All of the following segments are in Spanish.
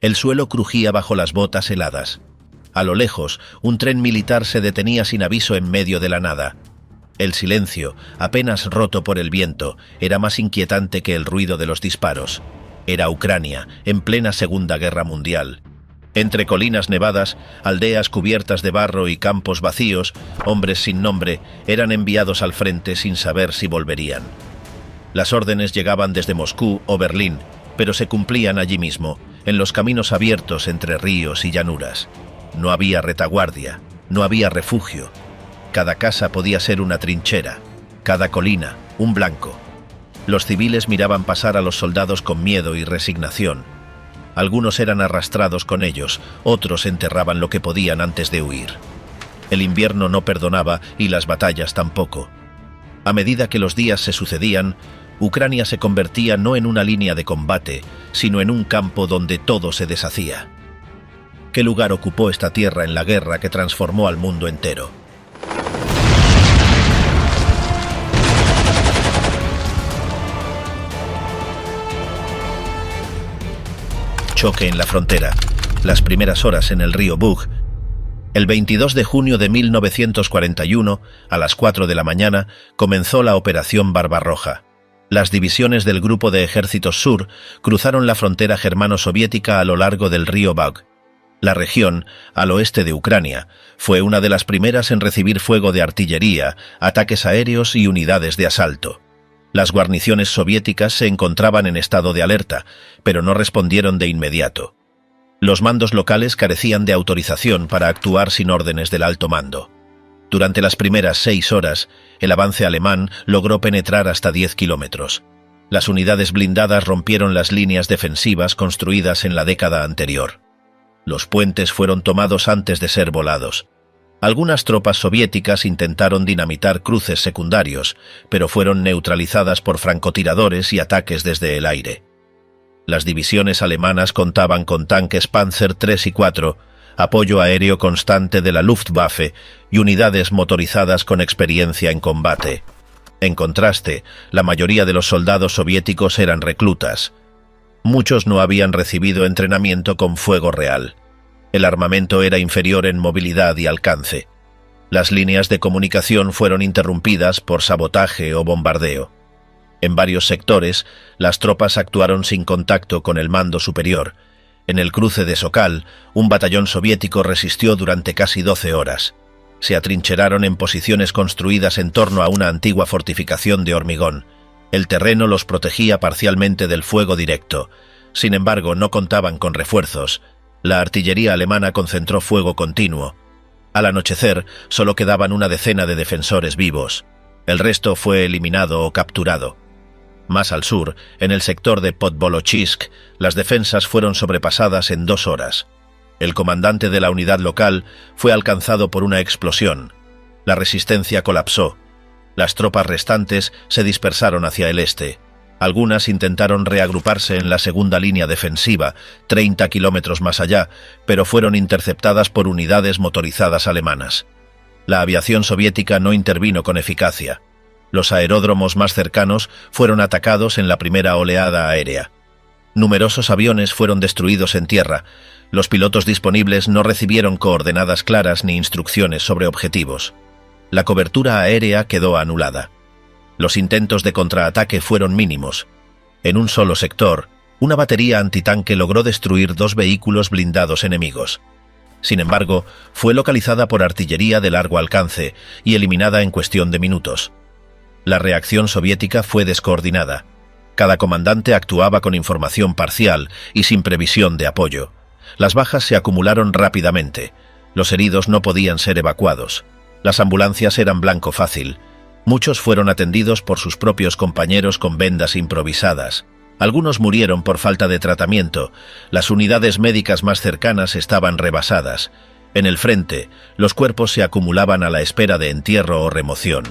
El suelo crujía bajo las botas heladas. A lo lejos, un tren militar se detenía sin aviso en medio de la nada. El silencio, apenas roto por el viento, era más inquietante que el ruido de los disparos. Era Ucrania, en plena Segunda Guerra Mundial. Entre colinas nevadas, aldeas cubiertas de barro y campos vacíos, hombres sin nombre eran enviados al frente sin saber si volverían. Las órdenes llegaban desde Moscú o Berlín, pero se cumplían allí mismo, en los caminos abiertos entre ríos y llanuras. No había retaguardia, no había refugio. Cada casa podía ser una trinchera, cada colina, un blanco. Los civiles miraban pasar a los soldados con miedo y resignación. Algunos eran arrastrados con ellos, otros enterraban lo que podían antes de huir. El invierno no perdonaba y las batallas tampoco. A medida que los días se sucedían, Ucrania se convertía no en una línea de combate, sino en un campo donde todo se deshacía. ¿Qué lugar ocupó esta tierra en la guerra que transformó al mundo entero? Choque en la frontera. Las primeras horas en el río Bug. El 22 de junio de 1941, a las 4 de la mañana, comenzó la Operación Barbarroja. Las divisiones del Grupo de Ejércitos Sur cruzaron la frontera germano-soviética a lo largo del río Bug. La región, al oeste de Ucrania, fue una de las primeras en recibir fuego de artillería, ataques aéreos y unidades de asalto. Las guarniciones soviéticas se encontraban en estado de alerta, pero no respondieron de inmediato. Los mandos locales carecían de autorización para actuar sin órdenes del alto mando. Durante las primeras 6 horas, el avance alemán logró penetrar hasta 10 kilómetros. Las unidades blindadas rompieron las líneas defensivas construidas en la década anterior. Los puentes fueron tomados antes de ser volados. Algunas tropas soviéticas intentaron dinamitar cruces secundarios, pero fueron neutralizadas por francotiradores y ataques desde el aire. Las divisiones alemanas contaban con tanques Panzer III y IV, apoyo aéreo constante de la Luftwaffe y unidades motorizadas con experiencia en combate. En contraste, la mayoría de los soldados soviéticos eran reclutas. Muchos no habían recibido entrenamiento con fuego real. El armamento era inferior en movilidad y alcance. Las líneas de comunicación fueron interrumpidas por sabotaje o bombardeo. En varios sectores, las tropas actuaron sin contacto con el mando superior. En el cruce de Sokal, un batallón soviético resistió durante casi 12 horas. Se atrincheraron en posiciones construidas en torno a una antigua fortificación de hormigón. El terreno los protegía parcialmente del fuego directo. Sin embargo, no contaban con refuerzos. La artillería alemana concentró fuego continuo. Al anochecer, solo quedaban una decena de defensores vivos. El resto fue eliminado o capturado. Más al sur, en el sector de Podvolochisk, las defensas fueron sobrepasadas en 2 horas. El comandante de la unidad local fue alcanzado por una explosión. La resistencia colapsó. Las tropas restantes se dispersaron hacia el este. Algunas intentaron reagruparse en la segunda línea defensiva, 30 kilómetros más allá, pero fueron interceptadas por unidades motorizadas alemanas. La aviación soviética no intervino con eficacia. Los aeródromos más cercanos fueron atacados en la primera oleada aérea. Numerosos aviones fueron destruidos en tierra. Los pilotos disponibles no recibieron coordenadas claras ni instrucciones sobre objetivos. La cobertura aérea quedó anulada. Los intentos de contraataque fueron mínimos. En un solo sector, una batería antitanque logró destruir 2 vehículos blindados enemigos. Sin embargo, fue localizada por artillería de largo alcance y eliminada en cuestión de minutos. La reacción soviética fue descoordinada. Cada comandante actuaba con información parcial y sin previsión de apoyo. Las bajas se acumularon rápidamente. Los heridos no podían ser evacuados. Las ambulancias eran blanco fácil. Muchos fueron atendidos por sus propios compañeros con vendas improvisadas. Algunos murieron por falta de tratamiento. Las unidades médicas más cercanas estaban rebasadas. En el frente, los cuerpos se acumulaban a la espera de entierro o remoción.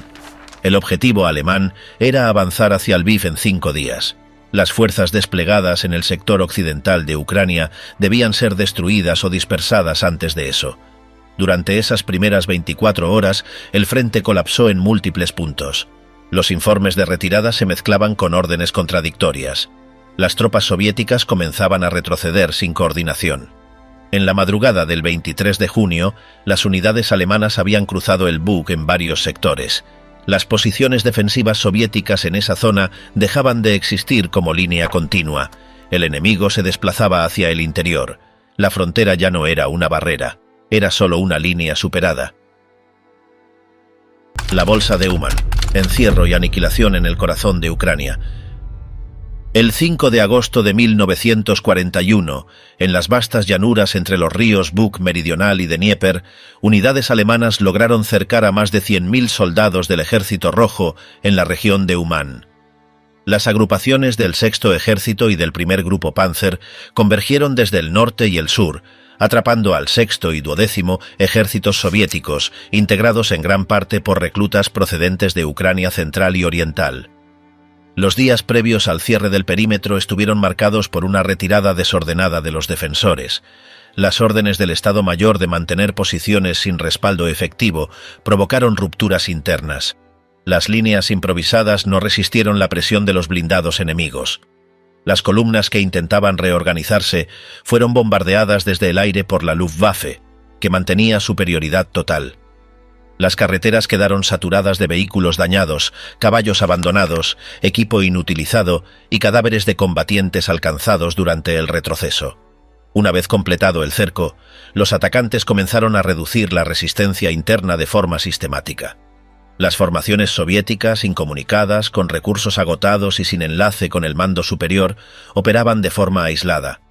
El objetivo alemán era avanzar hacia Lviv en 5 días. Las fuerzas desplegadas en el sector occidental de Ucrania debían ser destruidas o dispersadas antes de eso. Durante esas primeras 24 horas, el frente colapsó en múltiples puntos. Los informes de retirada se mezclaban con órdenes contradictorias. Las tropas soviéticas comenzaban a retroceder sin coordinación. En la madrugada del 23 de junio, las unidades alemanas habían cruzado el Bug en varios sectores. Las posiciones defensivas soviéticas en esa zona dejaban de existir como línea continua. El enemigo se desplazaba hacia el interior. La frontera ya no era una barrera, era solo una línea superada. La Bolsa de Uman, encierro y aniquilación en el corazón de Ucrania. El 5 de agosto de 1941, en las vastas llanuras entre los ríos Bug meridional y Dnieper, unidades alemanas lograron cercar a más de 100.000 soldados del Ejército Rojo en la región de Uman. Las agrupaciones del Sexto Ejército y del Primer Grupo Panzer convergieron desde el norte y el sur, atrapando al Sexto y Duodécimo ejércitos soviéticos, integrados en gran parte por reclutas procedentes de Ucrania central y oriental. Los días previos al cierre del perímetro estuvieron marcados por una retirada desordenada de los defensores. Las órdenes del Estado Mayor de mantener posiciones sin respaldo efectivo provocaron rupturas internas. Las líneas improvisadas no resistieron la presión de los blindados enemigos. Las columnas que intentaban reorganizarse fueron bombardeadas desde el aire por la Luftwaffe, que mantenía superioridad total. Las carreteras quedaron saturadas de vehículos dañados, caballos abandonados, equipo inutilizado y cadáveres de combatientes alcanzados durante el retroceso. Una vez completado el cerco, los atacantes comenzaron a reducir la resistencia interna de forma sistemática. Las formaciones soviéticas, incomunicadas, con recursos agotados y sin enlace con el mando superior, operaban de forma aislada.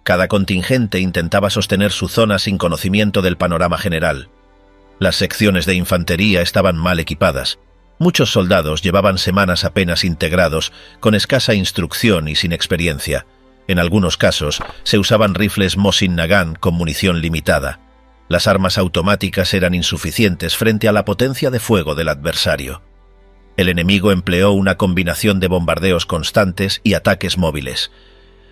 Cada contingente intentaba sostener su zona sin conocimiento del panorama general. Las secciones de infantería estaban mal equipadas. Muchos soldados llevaban semanas apenas integrados, con escasa instrucción y sin experiencia. En algunos casos, se usaban rifles Mosin Nagant con munición limitada. Las armas automáticas eran insuficientes frente a la potencia de fuego del adversario. El enemigo empleó una combinación de bombardeos constantes y ataques móviles.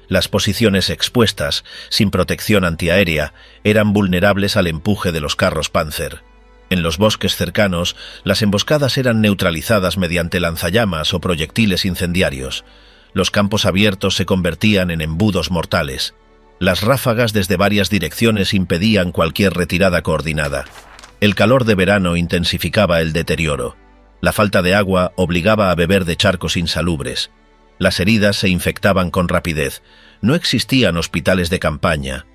Las posiciones expuestas, sin protección antiaérea, eran vulnerables al empuje de los carros Panzer. En los bosques cercanos, las emboscadas eran neutralizadas mediante lanzallamas o proyectiles incendiarios. Los campos abiertos se convertían en embudos mortales. Las ráfagas desde varias direcciones impedían cualquier retirada coordinada. El calor de verano intensificaba el deterioro. La falta de agua obligaba a beber de charcos insalubres. Las heridas se infectaban con rapidez. No existían hospitales de campaña.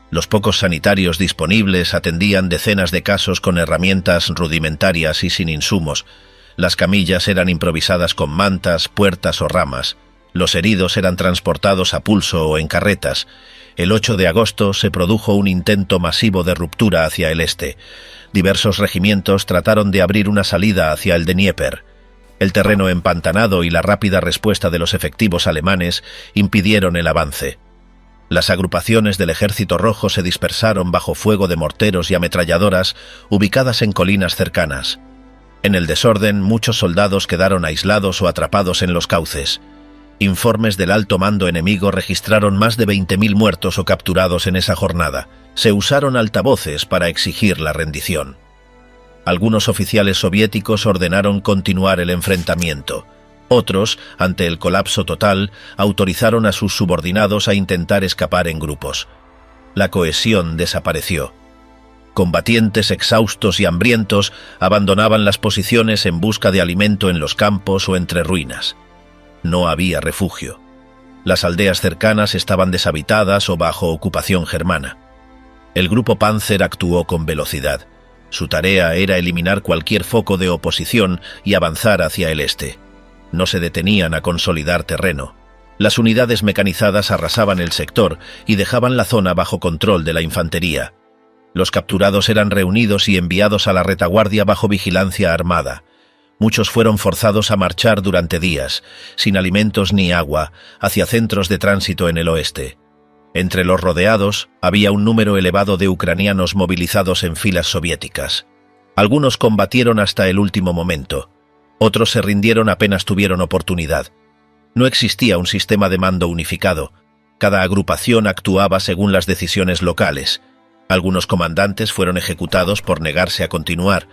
Los pocos sanitarios disponibles atendían decenas de casos con herramientas rudimentarias y sin insumos. Las camillas eran improvisadas con mantas, puertas o ramas. Los heridos eran transportados a pulso o en carretas. El 8 de agosto se produjo un intento masivo de ruptura hacia el este. Diversos regimientos trataron de abrir una salida hacia el Dnieper. El terreno empantanado y la rápida respuesta de los efectivos alemanes impidieron el avance. Las agrupaciones del Ejército Rojo se dispersaron bajo fuego de morteros y ametralladoras ubicadas en colinas cercanas. En el desorden, muchos soldados quedaron aislados o atrapados en los cauces. Informes del alto mando enemigo registraron más de 20.000 muertos o capturados en esa jornada. Se usaron altavoces para exigir la rendición. Algunos oficiales soviéticos ordenaron continuar el enfrentamiento. Otros, ante el colapso total, autorizaron a sus subordinados a intentar escapar en grupos. La cohesión desapareció. Combatientes exhaustos y hambrientos abandonaban las posiciones en busca de alimento en los campos o entre ruinas. No había refugio. Las aldeas cercanas estaban deshabitadas o bajo ocupación germana. El grupo Panzer actuó con velocidad. Su tarea era eliminar cualquier foco de oposición y avanzar hacia el este. No se detenían a consolidar terreno. Las unidades mecanizadas arrasaban el sector y dejaban la zona bajo control de la infantería. Los capturados eran reunidos y enviados a la retaguardia bajo vigilancia armada. Muchos fueron forzados a marchar durante días, sin alimentos ni agua, hacia centros de tránsito en el oeste. Entre los rodeados había un número elevado de ucranianos movilizados en filas soviéticas. Algunos combatieron hasta el último momento. Otros se rindieron apenas tuvieron oportunidad. No existía un sistema de mando unificado. Cada agrupación actuaba según las decisiones locales. Algunos comandantes fueron ejecutados por negarse a continuar.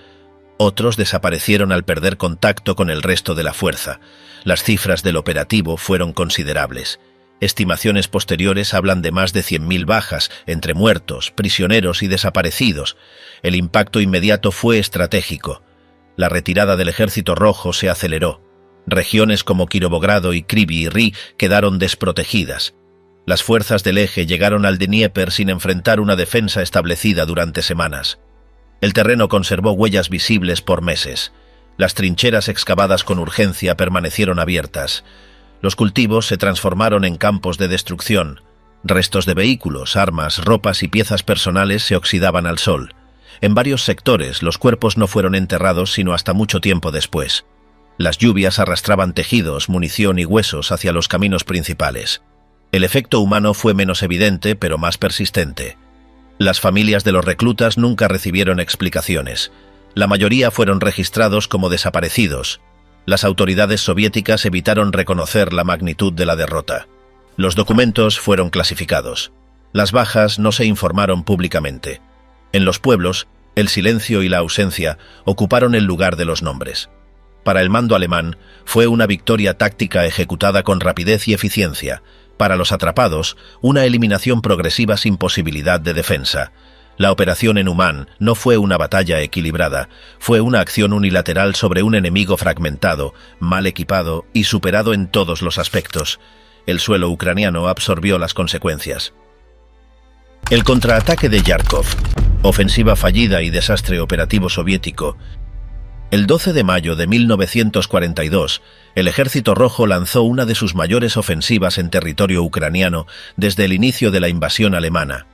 Otros desaparecieron al perder contacto con el resto de la fuerza. Las cifras del operativo fueron considerables. Estimaciones posteriores hablan de más de 100.000 bajas, entre muertos, prisioneros y desaparecidos. El impacto inmediato fue estratégico. La retirada del Ejército Rojo se aceleró. Regiones como Kirovogrado y Kryvyi Rih quedaron desprotegidas. Las fuerzas del eje llegaron al Dnieper sin enfrentar una defensa establecida durante semanas. El terreno conservó huellas visibles por meses. Las trincheras excavadas con urgencia permanecieron abiertas. Los cultivos se transformaron en campos de destrucción. Restos de vehículos, armas, ropas y piezas personales se oxidaban al sol. En varios sectores los cuerpos no fueron enterrados sino hasta mucho tiempo después. Las lluvias arrastraban tejidos, munición y huesos hacia los caminos principales. El efecto humano fue menos evidente, pero más persistente. Las familias de los reclutas nunca recibieron explicaciones. La mayoría fueron registrados como desaparecidos. Las autoridades soviéticas evitaron reconocer la magnitud de la derrota. Los documentos fueron clasificados. Las bajas no se informaron públicamente. En los pueblos, el silencio y la ausencia ocuparon el lugar de los nombres. Para el mando alemán, fue una victoria táctica ejecutada con rapidez y eficiencia. Para los atrapados, una eliminación progresiva sin posibilidad de defensa. La operación en Umán no fue una batalla equilibrada, fue una acción unilateral sobre un enemigo fragmentado, mal equipado y superado en todos los aspectos. El suelo ucraniano absorbió las consecuencias. El contraataque de Yarkov, ofensiva fallida y desastre operativo soviético. El 12 de mayo de 1942, el Ejército Rojo lanzó una de sus mayores ofensivas en territorio ucraniano desde el inicio de la invasión alemana.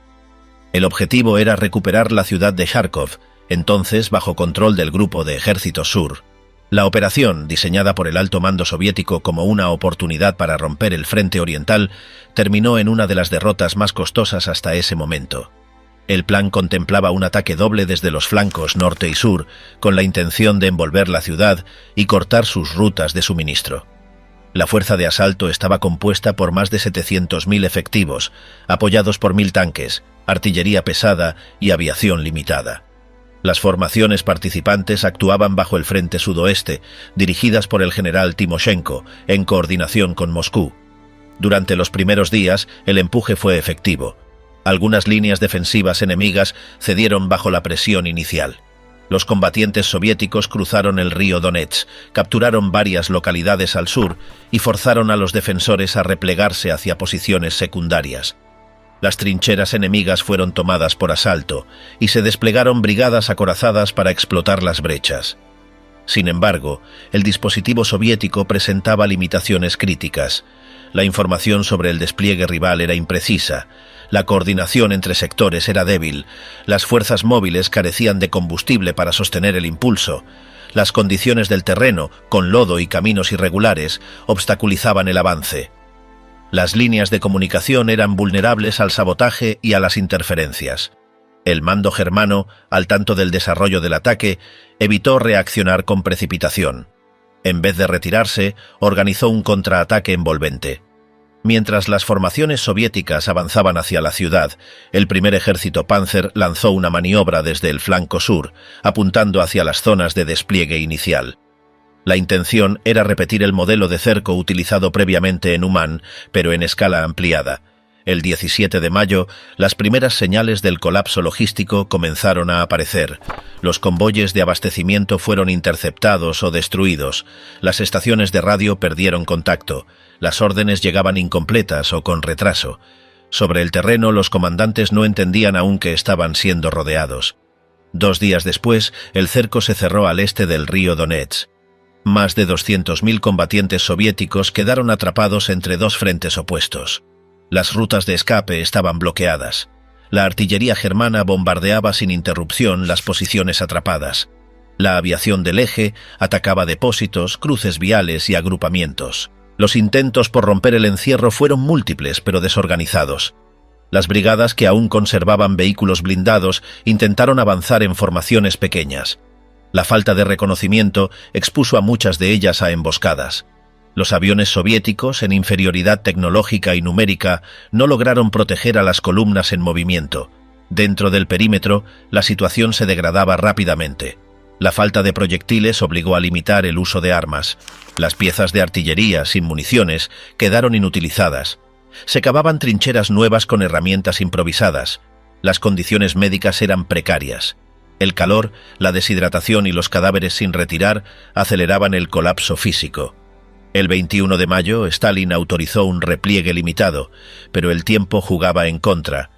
El objetivo era recuperar la ciudad de Kharkov, entonces bajo control del Grupo de Ejército Sur. La operación, diseñada por el alto mando soviético como una oportunidad para romper el frente oriental, terminó en una de las derrotas más costosas hasta ese momento. El plan contemplaba un ataque doble desde los flancos norte y sur, con la intención de envolver la ciudad y cortar sus rutas de suministro. La fuerza de asalto estaba compuesta por más de 700.000 efectivos, apoyados por 1.000 tanques, artillería pesada y aviación limitada. Las formaciones participantes actuaban bajo el frente sudoeste, dirigidas por el general Timoshenko, en coordinación con Moscú. Durante los primeros días, el empuje fue efectivo. Algunas líneas defensivas enemigas cedieron bajo la presión inicial. Los combatientes soviéticos cruzaron el río Donets, capturaron varias localidades al sur y forzaron a los defensores a replegarse hacia posiciones secundarias. Las trincheras enemigas fueron tomadas por asalto y se desplegaron brigadas acorazadas para explotar las brechas. Sin embargo, el dispositivo soviético presentaba limitaciones críticas. La información sobre el despliegue rival era imprecisa, la coordinación entre sectores era débil, las fuerzas móviles carecían de combustible para sostener el impulso, las condiciones del terreno, con lodo y caminos irregulares, obstaculizaban el avance. Las líneas de comunicación eran vulnerables al sabotaje y a las interferencias. El mando germano, al tanto del desarrollo del ataque, evitó reaccionar con precipitación. En vez de retirarse, organizó un contraataque envolvente. Mientras las formaciones soviéticas avanzaban hacia la ciudad, el primer ejército Panzer lanzó una maniobra desde el flanco sur, apuntando hacia las zonas de despliegue inicial. La intención era repetir el modelo de cerco utilizado previamente en Umán, pero en escala ampliada. El 17 de mayo, las primeras señales del colapso logístico comenzaron a aparecer. Los convoyes de abastecimiento fueron interceptados o destruidos. Las estaciones de radio perdieron contacto. Las órdenes llegaban incompletas o con retraso. Sobre el terreno, los comandantes no entendían aún que estaban siendo rodeados. 2 días después, el cerco se cerró al este del río Donets. Más de 200.000 combatientes soviéticos quedaron atrapados entre dos frentes opuestos. Las rutas de escape estaban bloqueadas. La artillería germana bombardeaba sin interrupción las posiciones atrapadas. La aviación del eje atacaba depósitos, cruces viales y agrupamientos. Los intentos por romper el encierro fueron múltiples pero desorganizados. Las brigadas que aún conservaban vehículos blindados intentaron avanzar en formaciones pequeñas. La falta de reconocimiento expuso a muchas de ellas a emboscadas. Los aviones soviéticos, en inferioridad tecnológica y numérica, no lograron proteger a las columnas en movimiento. Dentro del perímetro, la situación se degradaba rápidamente. La falta de proyectiles obligó a limitar el uso de armas. Las piezas de artillería sin municiones quedaron inutilizadas. Se cavaban trincheras nuevas con herramientas improvisadas. Las condiciones médicas eran precarias. El calor, la deshidratación y los cadáveres sin retirar aceleraban el colapso físico. El 21 de mayo, Stalin autorizó un repliegue limitado, pero el tiempo jugaba en contra.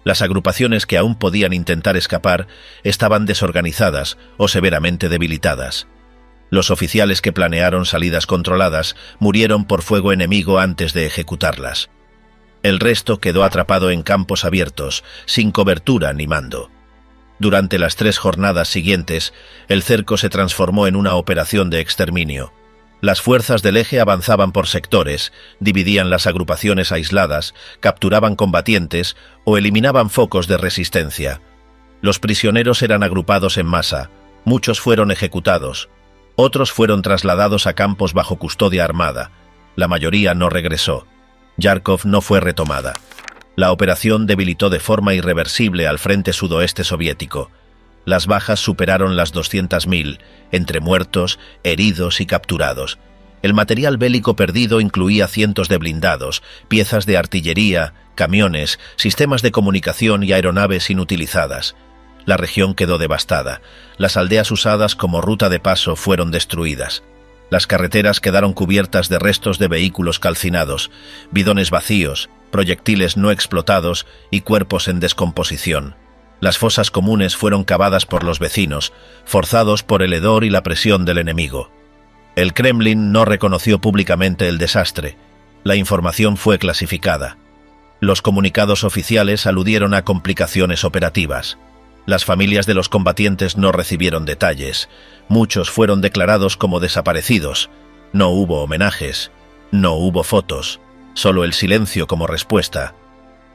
Las agrupaciones que aún podían intentar escapar estaban desorganizadas o severamente debilitadas. Los oficiales que planearon salidas controladas murieron por fuego enemigo antes de ejecutarlas. El resto quedó atrapado en campos abiertos, sin cobertura ni mando. Durante las 3 jornadas siguientes, el cerco se transformó en una operación de exterminio. Las fuerzas del eje avanzaban por sectores, dividían las agrupaciones aisladas, capturaban combatientes o eliminaban focos de resistencia. Los prisioneros eran agrupados en masa, muchos fueron ejecutados, otros fueron trasladados a campos bajo custodia armada. La mayoría no regresó. Járkov no fue retomada. La operación debilitó de forma irreversible al frente sudoeste soviético. Las bajas superaron las 200.000, entre muertos, heridos y capturados. El material bélico perdido incluía cientos de blindados, piezas de artillería, camiones, sistemas de comunicación y aeronaves inutilizadas. La región quedó devastada. Las aldeas usadas como ruta de paso fueron destruidas. Las carreteras quedaron cubiertas de restos de vehículos calcinados, bidones vacíos, proyectiles no explotados y cuerpos en descomposición. Las fosas comunes fueron cavadas por los vecinos, forzados por el hedor y la presión del enemigo. El Kremlin no reconoció públicamente el desastre. La información fue clasificada. Los comunicados oficiales aludieron a complicaciones operativas. Las familias de los combatientes no recibieron detalles. Muchos fueron declarados como desaparecidos. No hubo homenajes. No hubo fotos. Solo el silencio como respuesta.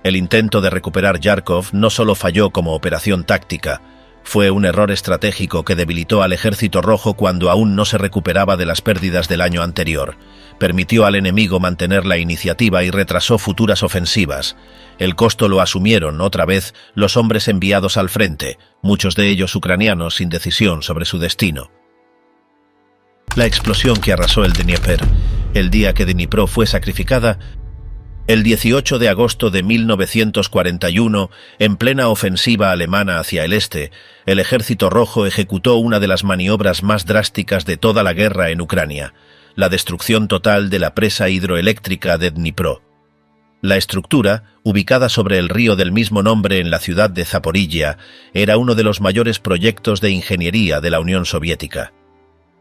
El intento de recuperar Járkov no solo falló como operación táctica, fue un error estratégico que debilitó al Ejército Rojo cuando aún no se recuperaba de las pérdidas del año anterior. Permitió al enemigo mantener la iniciativa y retrasó futuras ofensivas. El costo lo asumieron, otra vez, los hombres enviados al frente, muchos de ellos ucranianos sin decisión sobre su destino. La explosión que arrasó el Dnieper, el día que Dnipro fue sacrificada, el 18 de agosto de 1941, en plena ofensiva alemana hacia el este, el Ejército Rojo ejecutó una de las maniobras más drásticas de toda la guerra en Ucrania, la destrucción total de la presa hidroeléctrica de Dnipro. La estructura, ubicada sobre el río del mismo nombre en la ciudad de Zaporilla, era uno de los mayores proyectos de ingeniería de la Unión Soviética.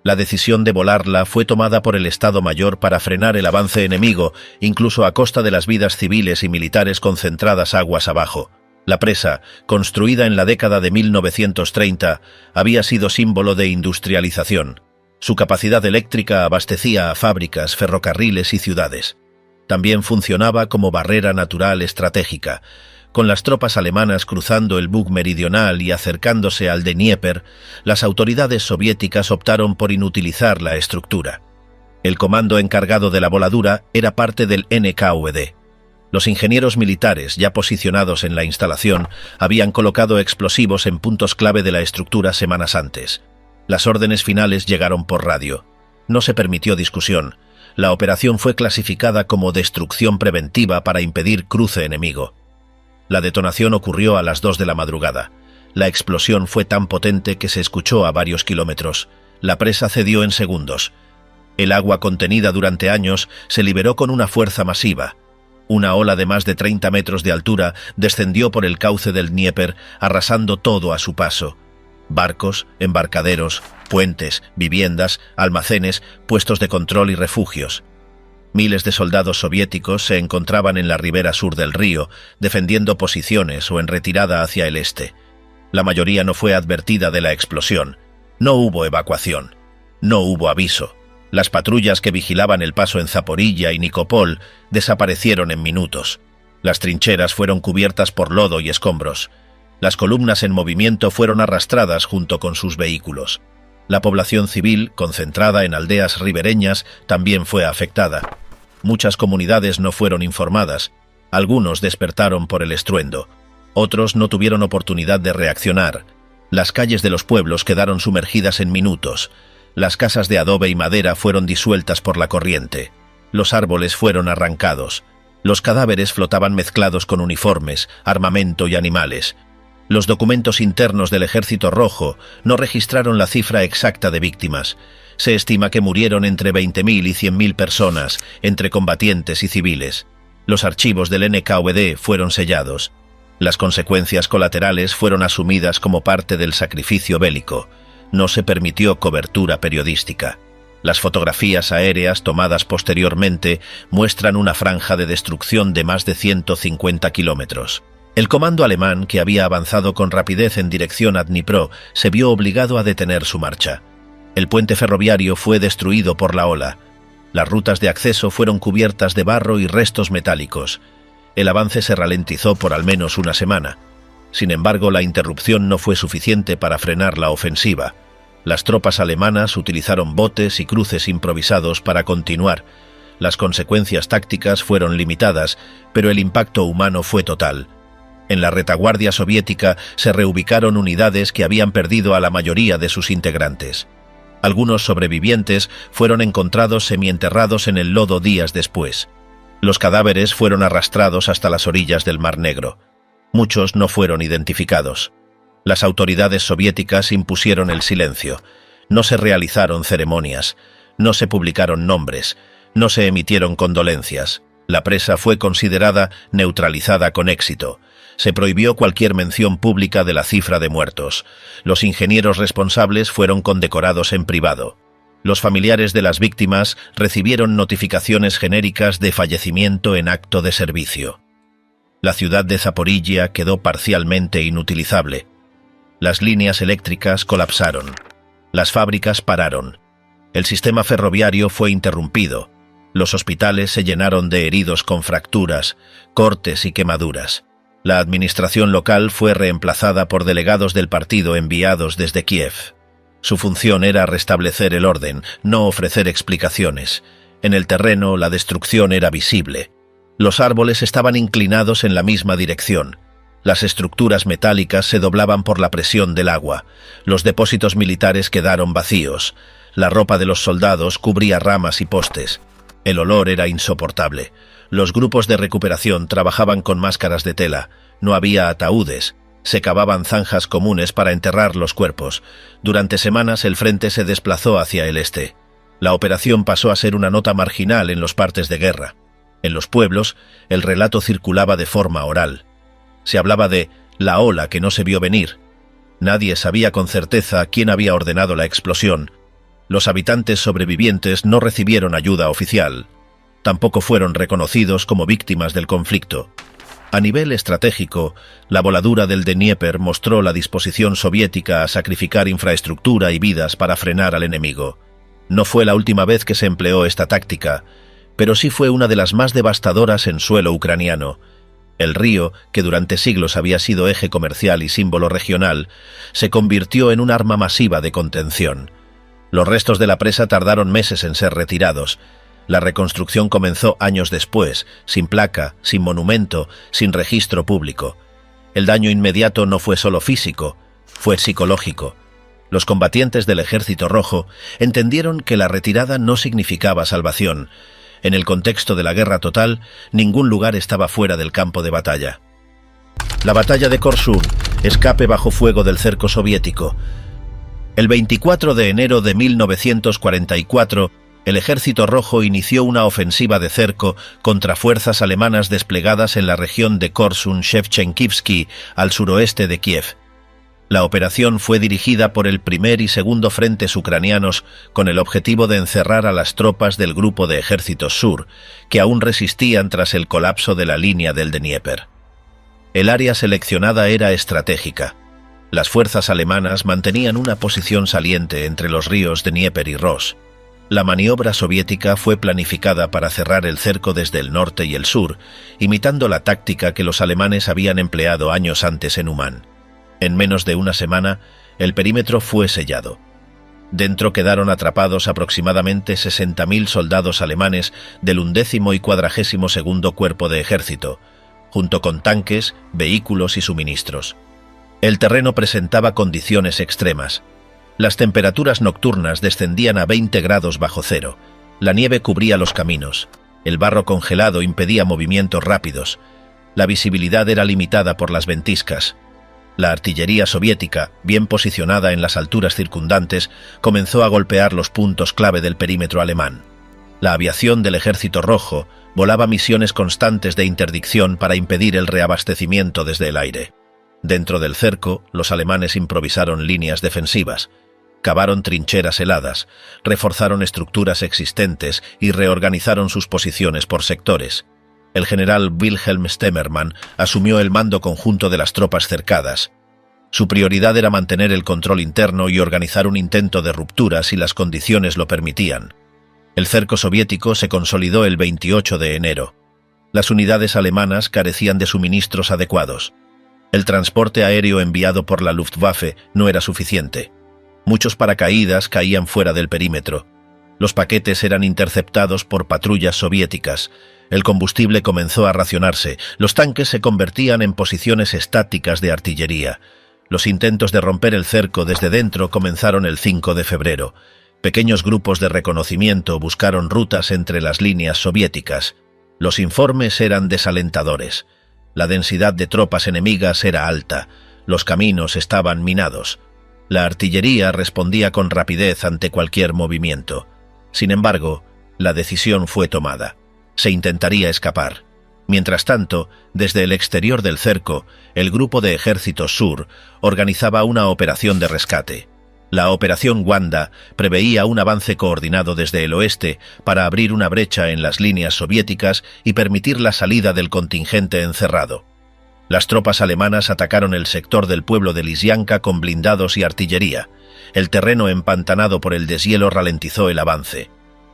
La decisión de volarla fue tomada por el Estado Mayor para frenar el avance enemigo, incluso a costa de las vidas civiles y militares concentradas aguas abajo. La presa, construida en la década de 1930, había sido símbolo de industrialización. Su capacidad eléctrica abastecía a fábricas, ferrocarriles y ciudades. También funcionaba como barrera natural estratégica. Con las tropas alemanas cruzando el Bug meridional y acercándose al Dnieper, las autoridades soviéticas optaron por inutilizar la estructura. El comando encargado de la voladura era parte del NKVD. Los ingenieros militares, ya posicionados en la instalación, habían colocado explosivos en puntos clave de la estructura semanas antes. Las órdenes finales llegaron por radio. No se permitió discusión. La operación fue clasificada como destrucción preventiva para impedir cruce enemigo. La detonación ocurrió a las 2 de la madrugada. La explosión fue tan potente que se escuchó a varios kilómetros. La presa cedió en segundos. El agua contenida durante años se liberó con una fuerza masiva. Una ola de más de 30 metros de altura descendió por el cauce del Dnieper, arrasando todo a su paso. Barcos, embarcaderos, puentes, viviendas, almacenes, puestos de control y refugios. Miles de soldados soviéticos se encontraban en la ribera sur del río, defendiendo posiciones o en retirada hacia el este. La mayoría no fue advertida de la explosión. No hubo evacuación. No hubo aviso. Las patrullas que vigilaban el paso en Zaporilla y Nikopol desaparecieron en minutos. Las trincheras fueron cubiertas por lodo y escombros. Las columnas en movimiento fueron arrastradas junto con sus vehículos. La población civil, concentrada en aldeas ribereñas, también fue afectada. Muchas comunidades no fueron informadas. Algunos despertaron por el estruendo. Otros no tuvieron oportunidad de reaccionar. Las calles de los pueblos quedaron sumergidas en minutos. Las casas de adobe y madera fueron disueltas por la corriente. Los árboles fueron arrancados. Los cadáveres flotaban mezclados con uniformes, armamento y animales. Los documentos internos del Ejército Rojo no registraron la cifra exacta de víctimas. Se estima que murieron entre 20.000 y 100.000 personas, entre combatientes y civiles. Los archivos del NKVD fueron sellados. Las consecuencias colaterales fueron asumidas como parte del sacrificio bélico. No se permitió cobertura periodística. Las fotografías aéreas tomadas posteriormente muestran una franja de destrucción de más de 150 kilómetros. El comando alemán, que había avanzado con rapidez en dirección a Dnipro, se vio obligado a detener su marcha. El puente ferroviario fue destruido por la ola. Las rutas de acceso fueron cubiertas de barro y restos metálicos. El avance se ralentizó por al menos una semana. Sin embargo, la interrupción no fue suficiente para frenar la ofensiva. Las tropas alemanas utilizaron botes y cruces improvisados para continuar. Las consecuencias tácticas fueron limitadas, pero el impacto humano fue total. En la retaguardia soviética se reubicaron unidades que habían perdido a la mayoría de sus integrantes. Algunos sobrevivientes fueron encontrados semienterrados en el lodo días después. Los cadáveres fueron arrastrados hasta las orillas del Mar Negro. Muchos no fueron identificados. Las autoridades soviéticas impusieron el silencio. No se realizaron ceremonias, no se publicaron nombres, no se emitieron condolencias. La presa fue considerada neutralizada con éxito. Se prohibió cualquier mención pública de la cifra de muertos. Los ingenieros responsables fueron condecorados en privado. Los familiares de las víctimas recibieron notificaciones genéricas de fallecimiento en acto de servicio. La ciudad de Zaporilla quedó parcialmente inutilizable. Las líneas eléctricas colapsaron. Las fábricas pararon. El sistema ferroviario fue interrumpido. Los hospitales se llenaron de heridos con fracturas, cortes y quemaduras. La administración local fue reemplazada por delegados del partido enviados desde Kiev. Su función era restablecer el orden, no ofrecer explicaciones. En el terreno la destrucción era visible. Los árboles estaban inclinados en la misma dirección. Las estructuras metálicas se doblaban por la presión del agua. Los depósitos militares quedaron vacíos. La ropa de los soldados cubría ramas y postes. El olor era insoportable. Los grupos de recuperación trabajaban con máscaras de tela. No había ataúdes. Se cavaban zanjas comunes para enterrar los cuerpos. Durante semanas el frente se desplazó hacia el este. La operación pasó a ser una nota marginal en los partes de guerra. En los pueblos, el relato circulaba de forma oral. Se hablaba de la ola que no se vio venir. Nadie sabía con certeza quién había ordenado la explosión. Los habitantes sobrevivientes no recibieron ayuda oficial. Tampoco fueron reconocidos como víctimas del conflicto. A nivel estratégico, la voladura del Dnieper mostró la disposición soviética a sacrificar infraestructura y vidas para frenar al enemigo. No fue la última vez que se empleó esta táctica, pero sí fue una de las más devastadoras en suelo ucraniano. El río, que durante siglos había sido eje comercial y símbolo regional, se convirtió en un arma masiva de contención. Los restos de la presa tardaron meses en ser retirados. La reconstrucción comenzó años después, sin placa, sin monumento, sin registro público. El daño inmediato no fue solo físico, fue psicológico. Los combatientes del Ejército Rojo entendieron que la retirada no significaba salvación. En el contexto de la guerra total, ningún lugar estaba fuera del campo de batalla. La batalla de Korsun, escape bajo fuego del cerco soviético. El 24 de enero de 1944, el Ejército Rojo inició una ofensiva de cerco contra fuerzas alemanas desplegadas en la región de Korsun-Shevchenkivsky, al suroeste de Kiev. La operación fue dirigida por el primer y segundo frentes ucranianos con el objetivo de encerrar a las tropas del Grupo de Ejércitos Sur, que aún resistían tras el colapso de la línea del Dnieper. El área seleccionada era estratégica. Las fuerzas alemanas mantenían una posición saliente entre los ríos Dnieper y Ros. La maniobra soviética fue planificada para cerrar el cerco desde el norte y el sur, imitando la táctica que los alemanes habían empleado años antes en Umán. En menos de una semana, el perímetro fue sellado. Dentro quedaron atrapados aproximadamente 60.000 soldados alemanes del 11º y 42º Cuerpo de Ejército, junto con tanques, vehículos y suministros. El terreno presentaba condiciones extremas. Las temperaturas nocturnas descendían a 20 grados bajo cero. La nieve cubría los caminos. El barro congelado impedía movimientos rápidos. La visibilidad era limitada por las ventiscas. La artillería soviética, bien posicionada en las alturas circundantes, comenzó a golpear los puntos clave del perímetro alemán. La aviación del Ejército Rojo volaba misiones constantes de interdicción para impedir el reabastecimiento desde el aire. Dentro del cerco, los alemanes improvisaron líneas defensivas, cavaron trincheras heladas, reforzaron estructuras existentes y reorganizaron sus posiciones por sectores. El general Wilhelm Stemmermann asumió el mando conjunto de las tropas cercadas. Su prioridad era mantener el control interno y organizar un intento de ruptura si las condiciones lo permitían. El cerco soviético se consolidó el 28 de enero. Las unidades alemanas carecían de suministros adecuados. El transporte aéreo enviado por la Luftwaffe no era suficiente. Muchos paracaídas caían fuera del perímetro. Los paquetes eran interceptados por patrullas soviéticas. El combustible comenzó a racionarse. Los tanques se convertían en posiciones estáticas de artillería. Los intentos de romper el cerco desde dentro comenzaron el 5 de febrero. Pequeños grupos de reconocimiento buscaron rutas entre las líneas soviéticas. Los informes eran desalentadores. La densidad de tropas enemigas era alta. Los caminos estaban minados. La artillería respondía con rapidez ante cualquier movimiento. Sin embargo, la decisión fue tomada. Se intentaría escapar. Mientras tanto, desde el exterior del cerco, el Grupo de Ejércitos Sur organizaba una operación de rescate. La Operación Wanda preveía un avance coordinado desde el oeste para abrir una brecha en las líneas soviéticas y permitir la salida del contingente encerrado. Las tropas alemanas atacaron el sector del pueblo de Lisianka con blindados y artillería. El terreno empantanado por el deshielo ralentizó el avance.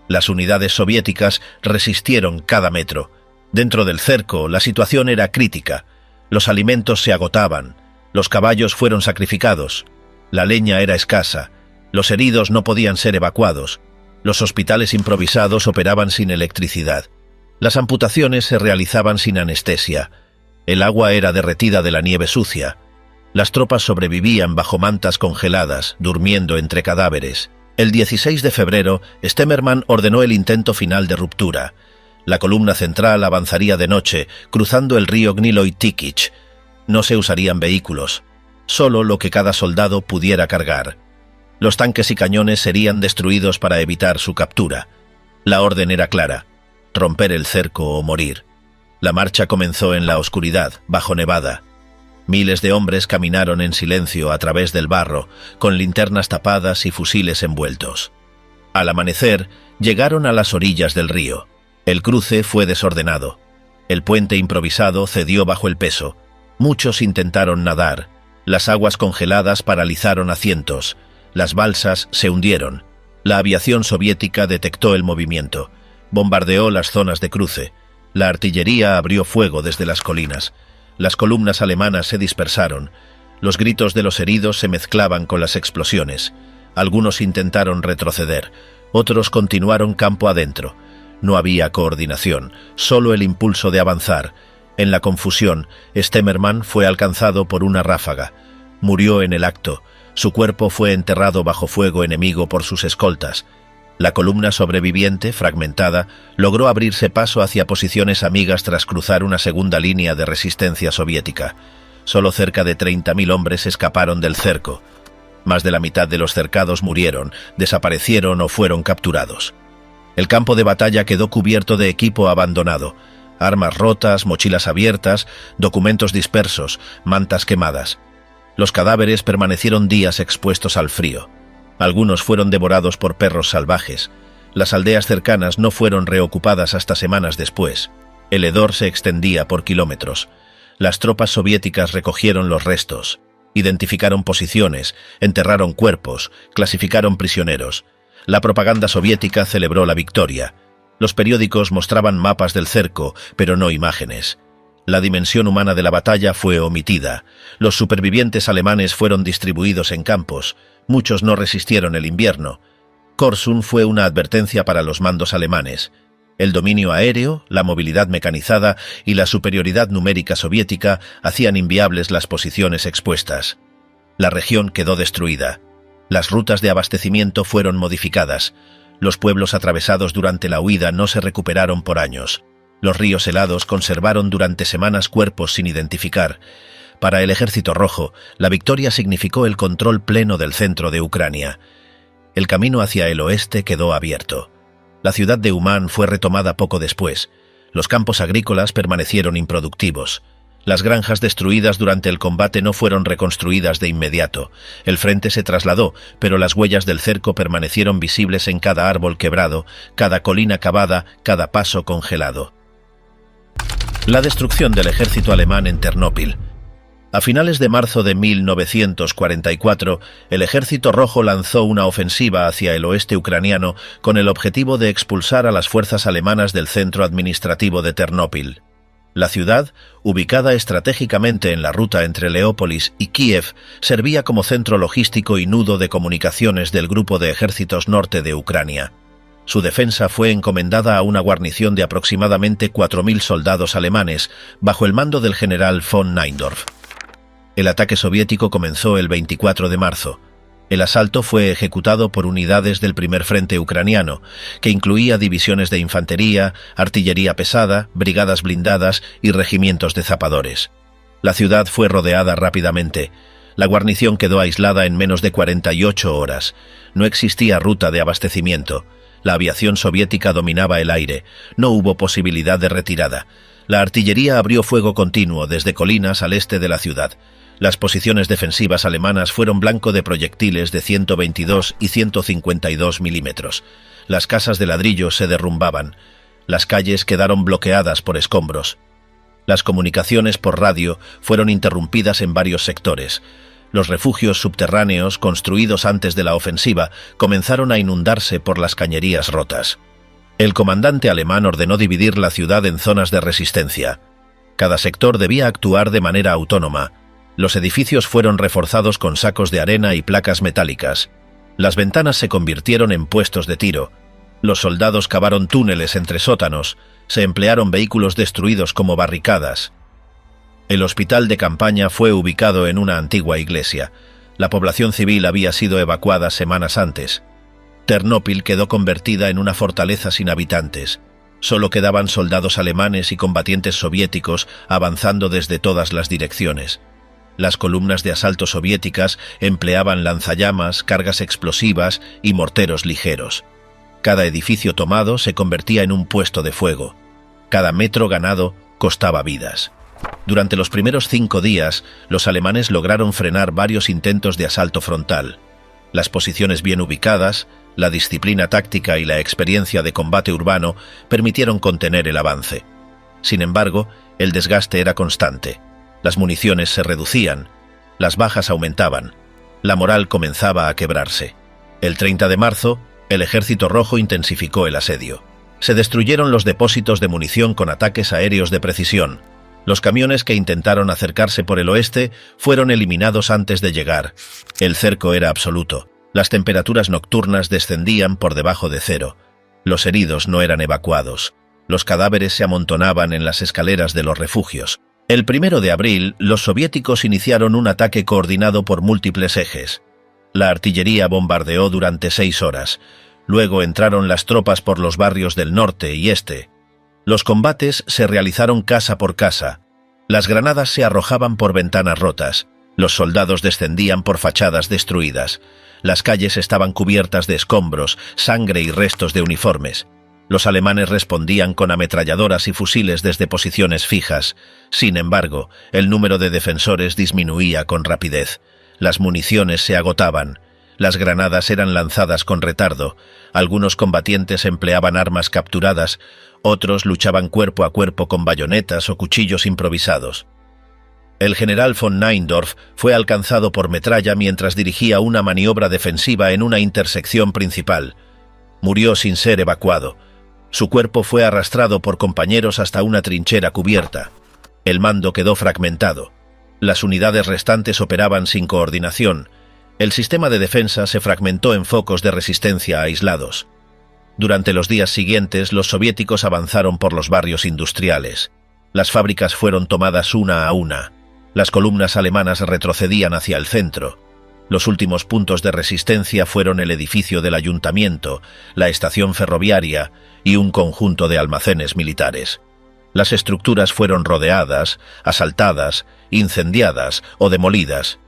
Las unidades soviéticas resistieron cada metro. Dentro del cerco, la situación era crítica. Los alimentos se agotaban. Los caballos fueron sacrificados. La leña era escasa. Los heridos no podían ser evacuados. Los hospitales improvisados operaban sin electricidad. Las amputaciones se realizaban sin anestesia. El agua era derretida de la nieve sucia. Las tropas sobrevivían bajo mantas congeladas, durmiendo entre cadáveres. El 16 de febrero, Stemmermann ordenó el intento final de ruptura. La columna central avanzaría de noche, cruzando el río Gniloy-Tikich. No se usarían vehículos, solo lo que cada soldado pudiera cargar. Los tanques y cañones serían destruidos para evitar su captura. La orden era clara: romper el cerco o morir. La marcha comenzó en la oscuridad, bajo nevada. Miles de hombres caminaron en silencio a través del barro, con linternas tapadas y fusiles envueltos. Al amanecer, llegaron a las orillas del río. El cruce fue desordenado. El puente improvisado cedió bajo el peso. Muchos intentaron nadar. Las aguas congeladas paralizaron a cientos. Las balsas se hundieron. La aviación soviética detectó el movimiento. Bombardeó las zonas de cruce. La artillería abrió fuego desde las colinas. Las columnas alemanas se dispersaron. Los gritos de los heridos se mezclaban con las explosiones. Algunos intentaron retroceder. Otros continuaron campo adentro. No había coordinación, solo el impulso de avanzar. En la confusión, Stemmermann fue alcanzado por una ráfaga. Murió en el acto. Su cuerpo fue enterrado bajo fuego enemigo por sus escoltas. La columna sobreviviente, fragmentada, logró abrirse paso hacia posiciones amigas tras cruzar una segunda línea de resistencia soviética. Solo cerca de 30.000 hombres escaparon del cerco. Más de la mitad de los cercados murieron, desaparecieron o fueron capturados. El campo de batalla quedó cubierto de equipo abandonado: armas rotas, mochilas abiertas, documentos dispersos, mantas quemadas. Los cadáveres permanecieron días expuestos al frío. Algunos fueron devorados por perros salvajes. Las aldeas cercanas no fueron reocupadas hasta semanas después. El hedor se extendía por kilómetros. Las tropas soviéticas recogieron los restos, identificaron posiciones, enterraron cuerpos, clasificaron prisioneros. La propaganda soviética celebró la victoria. Los periódicos mostraban mapas del cerco, pero no imágenes. La dimensión humana de la batalla fue omitida. Los supervivientes alemanes fueron distribuidos en campos. Muchos no resistieron el invierno. Korsun fue una advertencia para los mandos alemanes. El dominio aéreo, la movilidad mecanizada y la superioridad numérica soviética hacían inviables las posiciones expuestas. La región quedó destruida. Las rutas de abastecimiento fueron modificadas. Los pueblos atravesados durante la huida no se recuperaron por años. Los ríos helados conservaron durante semanas cuerpos sin identificar. Para el Ejército Rojo, la victoria significó el control pleno del centro de Ucrania. El camino hacia el oeste quedó abierto. La ciudad de Umán fue retomada poco después. Los campos agrícolas permanecieron improductivos. Las granjas destruidas durante el combate no fueron reconstruidas de inmediato. El frente se trasladó, pero las huellas del cerco permanecieron visibles en cada árbol quebrado, cada colina cavada, cada paso congelado. La destrucción del ejército alemán en Ternópil. A finales de marzo de 1944, el Ejército Rojo lanzó una ofensiva hacia el oeste ucraniano con el objetivo de expulsar a las fuerzas alemanas del centro administrativo de Ternópil. La ciudad, ubicada estratégicamente en la ruta entre Leópolis y Kiev, servía como centro logístico y nudo de comunicaciones del Grupo de Ejércitos Norte de Ucrania. Su defensa fue encomendada a una guarnición de aproximadamente 4.000 soldados alemanes, bajo el mando del general von Neindorf. El ataque soviético comenzó el 24 de marzo. El asalto fue ejecutado por unidades del Primer Frente Ucraniano, que incluía divisiones de infantería, artillería pesada, brigadas blindadas y regimientos de zapadores. La ciudad fue rodeada rápidamente. La guarnición quedó aislada en menos de 48 horas. No existía ruta de abastecimiento. La aviación soviética dominaba el aire. No hubo posibilidad de retirada. La artillería abrió fuego continuo desde colinas al este de la ciudad. Las posiciones defensivas alemanas fueron blanco de proyectiles de 122 y 152 milímetros. Las casas de ladrillo se derrumbaban. Las calles quedaron bloqueadas por escombros. Las comunicaciones por radio fueron interrumpidas en varios sectores. Los refugios subterráneos, construidos antes de la ofensiva, comenzaron a inundarse por las cañerías rotas. El comandante alemán ordenó dividir la ciudad en zonas de resistencia. Cada sector debía actuar de manera autónoma. Los edificios fueron reforzados con sacos de arena y placas metálicas. Las ventanas se convirtieron en puestos de tiro. Los soldados cavaron túneles entre sótanos. Se emplearon vehículos destruidos como barricadas. El hospital de campaña fue ubicado en una antigua iglesia. La población civil había sido evacuada semanas antes. Ternópil quedó convertida en una fortaleza sin habitantes. Solo quedaban soldados alemanes y combatientes soviéticos avanzando desde todas las direcciones. Las columnas de asalto soviéticas empleaban lanzallamas, cargas explosivas y morteros ligeros. Cada edificio tomado se convertía en un puesto de fuego. Cada metro ganado costaba vidas. Durante los primeros 5 días, los alemanes lograron frenar varios intentos de asalto frontal. Las posiciones bien ubicadas, la disciplina táctica y la experiencia de combate urbano permitieron contener el avance. Sin embargo, el desgaste era constante. Las municiones se reducían, las bajas aumentaban, la moral comenzaba a quebrarse. El 30 de marzo, el Ejército Rojo intensificó el asedio. Se destruyeron los depósitos de munición con ataques aéreos de precisión. Los camiones que intentaron acercarse por el oeste fueron eliminados antes de llegar. El cerco era absoluto. Las temperaturas nocturnas descendían por debajo de cero. Los heridos no eran evacuados. Los cadáveres se amontonaban en las escaleras de los refugios. El 1 de abril, los soviéticos iniciaron un ataque coordinado por múltiples ejes. La artillería bombardeó durante 6 horas. Luego entraron las tropas por los barrios del norte y este. Los combates se realizaron casa por casa. Las granadas se arrojaban por ventanas rotas. Los soldados descendían por fachadas destruidas. Las calles estaban cubiertas de escombros, sangre y restos de uniformes. Los alemanes respondían con ametralladoras y fusiles desde posiciones fijas. Sin embargo, el número de defensores disminuía con rapidez. Las municiones se agotaban. Las granadas eran lanzadas con retardo. Algunos combatientes empleaban armas capturadas, otros luchaban cuerpo a cuerpo con bayonetas o cuchillos improvisados. El general von Neindorf fue alcanzado por metralla mientras dirigía una maniobra defensiva en una intersección principal. Murió sin ser evacuado. Su cuerpo fue arrastrado por compañeros hasta una trinchera cubierta. El mando quedó fragmentado. Las unidades restantes operaban sin coordinación. El sistema de defensa se fragmentó en focos de resistencia aislados. Durante los días siguientes, los soviéticos avanzaron por los barrios industriales. Las fábricas fueron tomadas una a una. Las columnas alemanas retrocedían hacia el centro. Los últimos puntos de resistencia fueron el edificio del ayuntamiento, la estación ferroviaria y un conjunto de almacenes militares. Las estructuras fueron rodeadas, asaltadas, incendiadas o demolidas.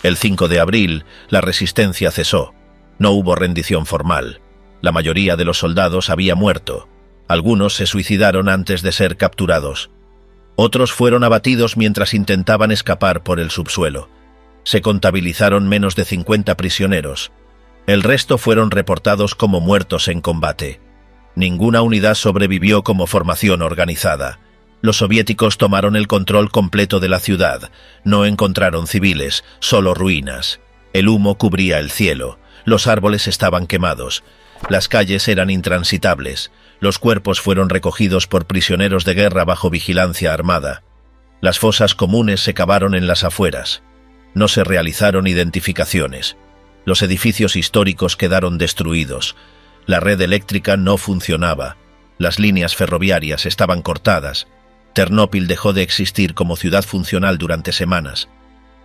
El 5 de abril, la resistencia cesó. No hubo rendición formal. La mayoría de los soldados había muerto. Algunos se suicidaron antes de ser capturados. Otros fueron abatidos mientras intentaban escapar por el subsuelo. Se contabilizaron menos de 50 prisioneros. El resto fueron reportados como muertos en combate. Ninguna unidad sobrevivió como formación organizada. Los soviéticos tomaron el control completo de la ciudad. No encontraron civiles, solo ruinas. El humo cubría el cielo. Los árboles estaban quemados. Las calles eran intransitables. Los cuerpos fueron recogidos por prisioneros de guerra bajo vigilancia armada. Las fosas comunes se cavaron en las afueras. No se realizaron identificaciones. Los edificios históricos quedaron destruidos. La red eléctrica no funcionaba. Las líneas ferroviarias estaban cortadas. Ternópil dejó de existir como ciudad funcional durante semanas.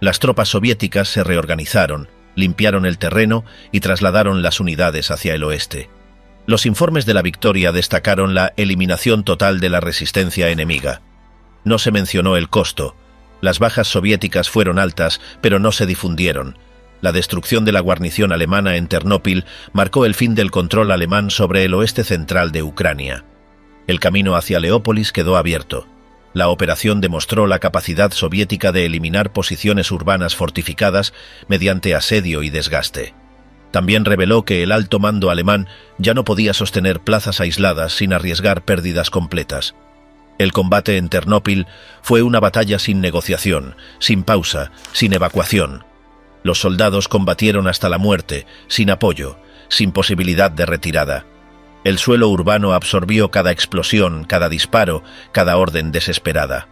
Las tropas soviéticas se reorganizaron, limpiaron el terreno y trasladaron las unidades hacia el oeste. Los informes de la victoria destacaron la eliminación total de la resistencia enemiga. No se mencionó el costo. Las bajas soviéticas fueron altas, pero no se difundieron. La destrucción de la guarnición alemana en Ternópil marcó el fin del control alemán sobre el oeste central de Ucrania. El camino hacia Leópolis quedó abierto. La operación demostró la capacidad soviética de eliminar posiciones urbanas fortificadas mediante asedio y desgaste. También reveló que el alto mando alemán ya no podía sostener plazas aisladas sin arriesgar pérdidas completas. El combate en Ternópil fue una batalla sin negociación, sin pausa, sin evacuación. Los soldados combatieron hasta la muerte, sin apoyo, sin posibilidad de retirada. El suelo urbano absorbió cada explosión, cada disparo, cada orden desesperada.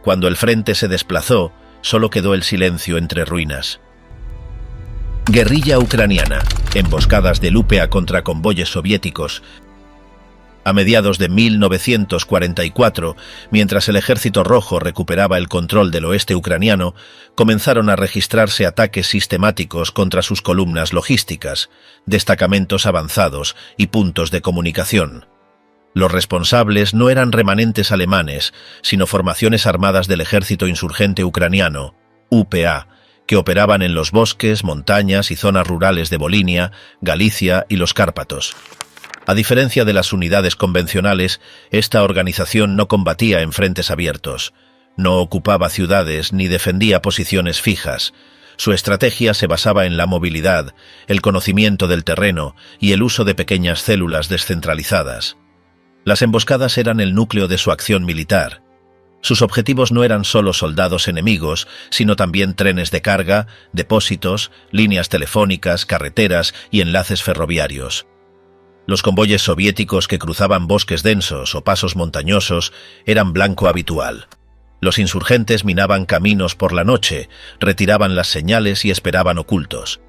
Cuando el frente se desplazó, solo quedó el silencio entre ruinas. Guerrilla ucraniana, emboscadas del UPA contra convoyes soviéticos. A mediados de 1944, mientras el Ejército Rojo recuperaba el control del oeste ucraniano, comenzaron a registrarse ataques sistemáticos contra sus columnas logísticas, destacamentos avanzados y puntos de comunicación. Los responsables no eran remanentes alemanes, sino formaciones armadas del Ejército Insurgente Ucraniano, UPA, que operaban en los bosques, montañas y zonas rurales de Volinia, Galicia y los Cárpatos. A diferencia de las unidades convencionales, esta organización no combatía en frentes abiertos, no ocupaba ciudades ni defendía posiciones fijas. Su estrategia se basaba en la movilidad, el conocimiento del terreno y el uso de pequeñas células descentralizadas. Las emboscadas eran el núcleo de su acción militar. Sus objetivos no eran solo soldados enemigos, sino también trenes de carga, depósitos, líneas telefónicas, carreteras y enlaces ferroviarios. Los convoyes soviéticos que cruzaban bosques densos o pasos montañosos eran blanco habitual. Los insurgentes minaban caminos por la noche, retiraban las señales y esperaban ocultos.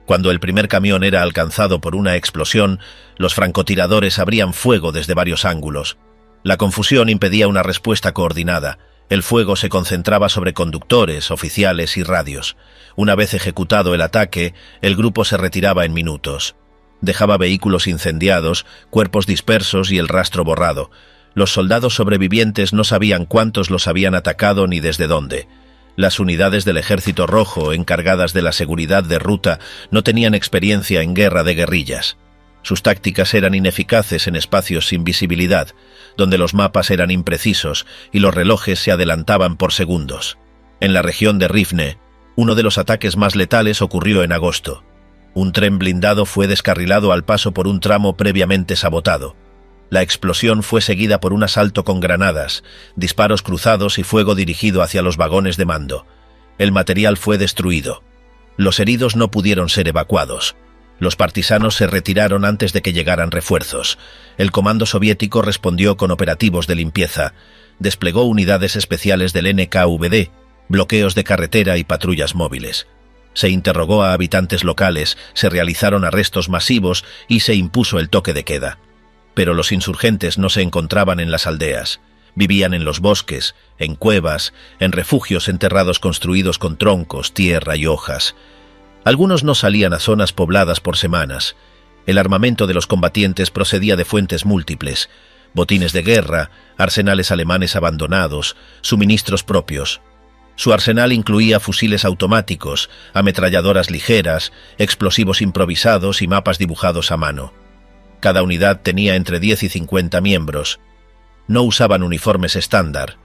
Cuando el primer camión era alcanzado por una explosión, los francotiradores abrían fuego desde varios ángulos. La confusión impedía una respuesta coordinada. El fuego se concentraba sobre conductores, oficiales y radios. Una vez ejecutado el ataque, el grupo se retiraba en minutos. Dejaba vehículos incendiados, cuerpos dispersos y el rastro borrado. Los soldados sobrevivientes no sabían cuántos los habían atacado ni desde dónde. Las unidades del Ejército Rojo, encargadas de la seguridad de ruta, no tenían experiencia en guerra de guerrillas. Sus tácticas eran ineficaces en espacios sin visibilidad, donde los mapas eran imprecisos y los relojes se adelantaban por segundos. En la región de Rivne, uno de los ataques más letales ocurrió en agosto. Un tren blindado fue descarrilado al paso por un tramo previamente sabotado. La explosión fue seguida por un asalto con granadas, disparos cruzados y fuego dirigido hacia los vagones de mando. El material fue destruido. Los heridos no pudieron ser evacuados. Los partisanos se retiraron antes de que llegaran refuerzos. El comando soviético respondió con operativos de limpieza. Desplegó unidades especiales del NKVD, bloqueos de carretera y patrullas móviles. Se interrogó a habitantes locales, se realizaron arrestos masivos y se impuso el toque de queda. Pero los insurgentes no se encontraban en las aldeas. Vivían en los bosques, en cuevas, en refugios enterrados construidos con troncos, tierra y hojas. Algunos no salían a zonas pobladas por semanas. El armamento de los combatientes procedía de fuentes múltiples: botines de guerra, arsenales alemanes abandonados, suministros propios. Su arsenal incluía fusiles automáticos, ametralladoras ligeras, explosivos improvisados y mapas dibujados a mano. Cada unidad tenía entre 10 y 50 miembros. No usaban uniformes estándar.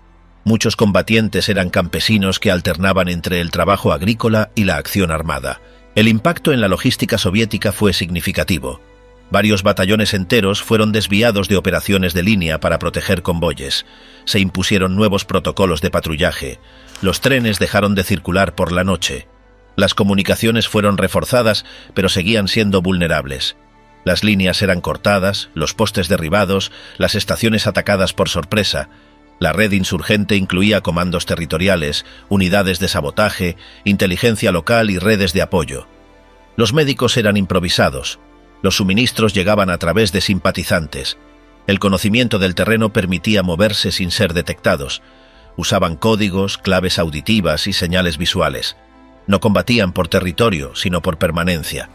Muchos combatientes eran campesinos que alternaban entre el trabajo agrícola y la acción armada. El impacto en la logística soviética fue significativo. Varios batallones enteros fueron desviados de operaciones de línea para proteger convoyes. Se impusieron nuevos protocolos de patrullaje. Los trenes dejaron de circular por la noche. Las comunicaciones fueron reforzadas, pero seguían siendo vulnerables. Las líneas eran cortadas, los postes derribados, las estaciones atacadas por sorpresa. La red insurgente incluía comandos territoriales, unidades de sabotaje, inteligencia local y redes de apoyo. Los médicos eran improvisados. Los suministros llegaban a través de simpatizantes. El conocimiento del terreno permitía moverse sin ser detectados. Usaban códigos, claves auditivas y señales visuales. No combatían por territorio, sino por permanencia.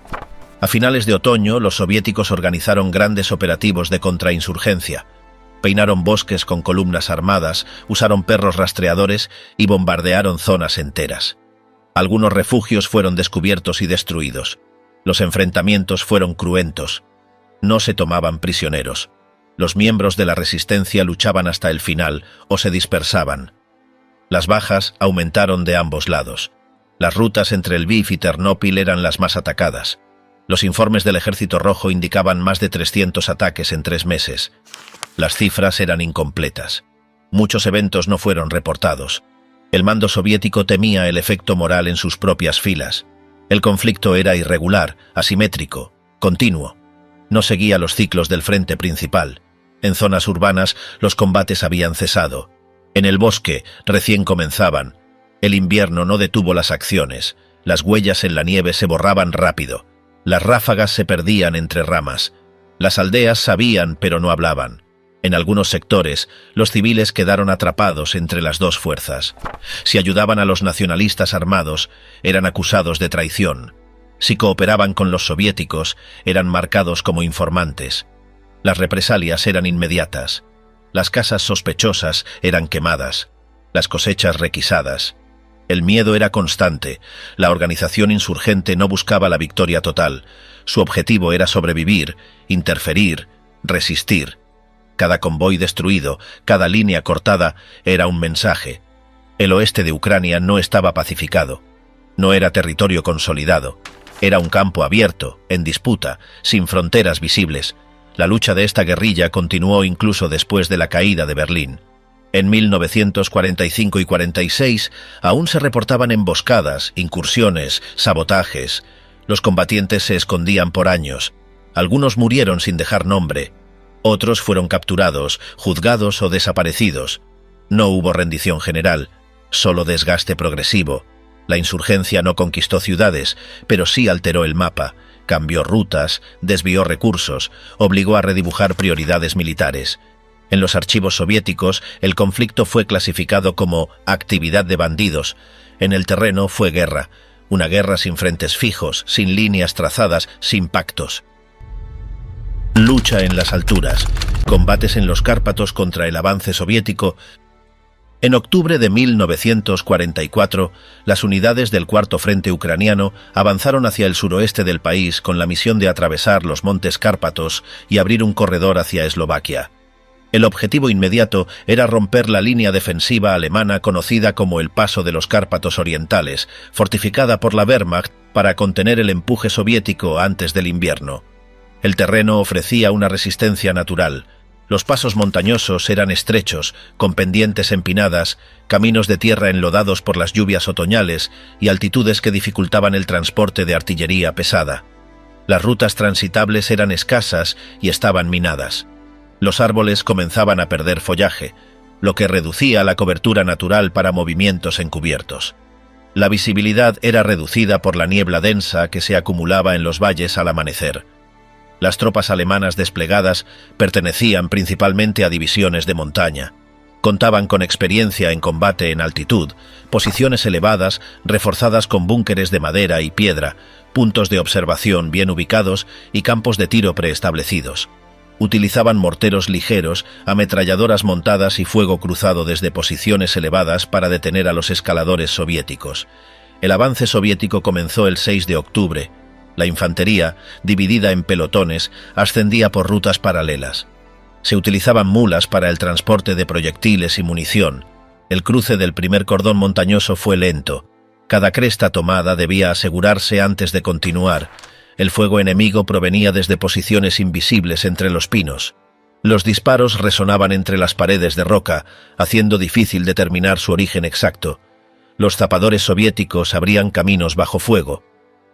A finales de otoño, los soviéticos organizaron grandes operativos de contrainsurgencia. Peinaron bosques con columnas armadas, usaron perros rastreadores y bombardearon zonas enteras. Algunos refugios fueron descubiertos y destruidos. Los enfrentamientos fueron cruentos. No se tomaban prisioneros. Los miembros de la resistencia luchaban hasta el final o se dispersaban. Las bajas aumentaron de ambos lados. Las rutas entre Lviv y Ternópil eran las más atacadas. Los informes del Ejército Rojo indicaban más de 300 ataques en 3 meses. Las cifras eran incompletas. Muchos eventos no fueron reportados. El mando soviético temía el efecto moral en sus propias filas. El conflicto era irregular, asimétrico, continuo. No seguía los ciclos del frente principal. En zonas urbanas, los combates habían cesado. En el bosque, recién comenzaban. El invierno no detuvo las acciones. Las huellas en la nieve se borraban rápido. Las ráfagas se perdían entre ramas. Las aldeas sabían, pero no hablaban. En algunos sectores, los civiles quedaron atrapados entre las dos fuerzas. Si ayudaban a los nacionalistas armados, eran acusados de traición. Si cooperaban con los soviéticos, eran marcados como informantes. Las represalias eran inmediatas. Las casas sospechosas eran quemadas. Las cosechas requisadas. El miedo era constante. La organización insurgente no buscaba la victoria total. Su objetivo era sobrevivir, interferir, resistir. Cada convoy destruido, cada línea cortada, era un mensaje. El oeste de Ucrania no estaba pacificado. No era territorio consolidado. Era un campo abierto, en disputa, sin fronteras visibles. La lucha de esta guerrilla continuó incluso después de la caída de Berlín. En 1945 y 46 aún se reportaban emboscadas, incursiones, sabotajes. Los combatientes se escondían por años. Algunos murieron sin dejar nombre. Otros fueron capturados, juzgados o desaparecidos. No hubo rendición general, solo desgaste progresivo. La insurgencia no conquistó ciudades, pero sí alteró el mapa, cambió rutas, desvió recursos, obligó a redibujar prioridades militares. En los archivos soviéticos, el conflicto fue clasificado como actividad de bandidos. En el terreno fue guerra, una guerra sin frentes fijos, sin líneas trazadas, sin pactos. Lucha en las alturas, combates en los Cárpatos contra el avance soviético. En octubre de 1944, las unidades del Cuarto Frente Ucraniano avanzaron hacia el suroeste del país con la misión de atravesar los montes Cárpatos y abrir un corredor hacia Eslovaquia. El objetivo inmediato era romper la línea defensiva alemana conocida como el Paso de los Cárpatos Orientales, fortificada por la Wehrmacht para contener el empuje soviético antes del invierno. El terreno ofrecía una resistencia natural. Los pasos montañosos eran estrechos, con pendientes empinadas, caminos de tierra enlodados por las lluvias otoñales y altitudes que dificultaban el transporte de artillería pesada. Las rutas transitables eran escasas y estaban minadas. Los árboles comenzaban a perder follaje, lo que reducía la cobertura natural para movimientos encubiertos. La visibilidad era reducida por la niebla densa que se acumulaba en los valles al amanecer. Las tropas alemanas desplegadas pertenecían principalmente a divisiones de montaña. Contaban con experiencia en combate en altitud, posiciones elevadas reforzadas con búnkeres de madera y piedra, puntos de observación bien ubicados y campos de tiro preestablecidos. Utilizaban morteros ligeros, ametralladoras montadas y fuego cruzado desde posiciones elevadas para detener a los escaladores soviéticos. El avance soviético comenzó el 6 de octubre. La infantería, dividida en pelotones, ascendía por rutas paralelas. Se utilizaban mulas para el transporte de proyectiles y munición. El cruce del primer cordón montañoso fue lento. Cada cresta tomada debía asegurarse antes de continuar. El fuego enemigo provenía desde posiciones invisibles entre los pinos. Los disparos resonaban entre las paredes de roca, haciendo difícil determinar su origen exacto. Los zapadores soviéticos abrían caminos bajo fuego.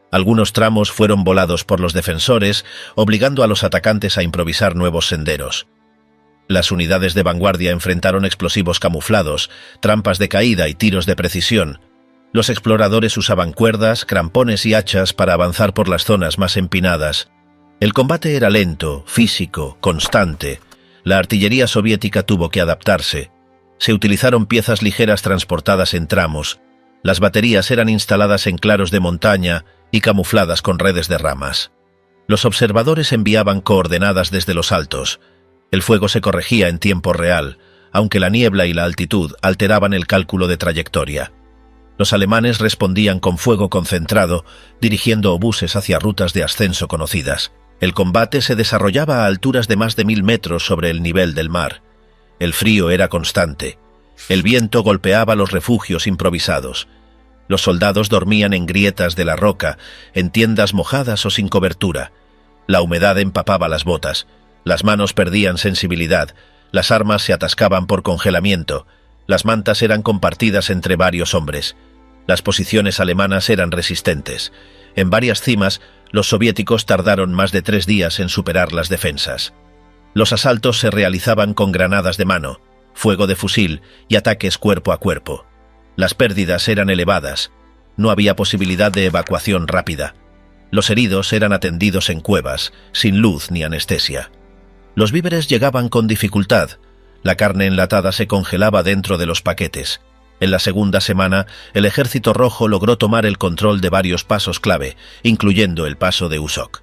Algunos tramos fueron volados por los defensores, obligando a los atacantes a improvisar nuevos senderos. Las unidades de vanguardia enfrentaron explosivos camuflados, trampas de caída y tiros de precisión. Los exploradores usaban cuerdas, crampones y hachas para avanzar por las zonas más empinadas. El combate era lento, físico, constante. La artillería soviética tuvo que adaptarse. Se utilizaron piezas ligeras transportadas en tramos. Las baterías eran instaladas en claros de montaña y camufladas con redes de ramas. Los observadores enviaban coordenadas desde los altos. El fuego se corregía en tiempo real, aunque la niebla y la altitud alteraban el cálculo de trayectoria. Los alemanes respondían con fuego concentrado, dirigiendo obuses hacia rutas de ascenso conocidas. El combate se desarrollaba a alturas de más de 1000 metros sobre el nivel del mar. El frío era constante. El viento golpeaba los refugios improvisados. Los soldados dormían en grietas de la roca, en tiendas mojadas o sin cobertura. La humedad empapaba las botas. Las manos perdían sensibilidad, las armas se atascaban por congelamiento, las mantas eran compartidas entre varios hombres. Las posiciones alemanas eran resistentes. En varias cimas, los soviéticos tardaron más de 3 días en superar las defensas. Los asaltos se realizaban con granadas de mano, fuego de fusil y ataques cuerpo a cuerpo. Las pérdidas eran elevadas. No había posibilidad de evacuación rápida. Los heridos eran atendidos en cuevas, sin luz ni anestesia. Los víveres llegaban con dificultad. La carne enlatada se congelaba dentro de los paquetes. En la segunda semana, el Ejército Rojo logró tomar el control de varios pasos clave, incluyendo el paso de Usok.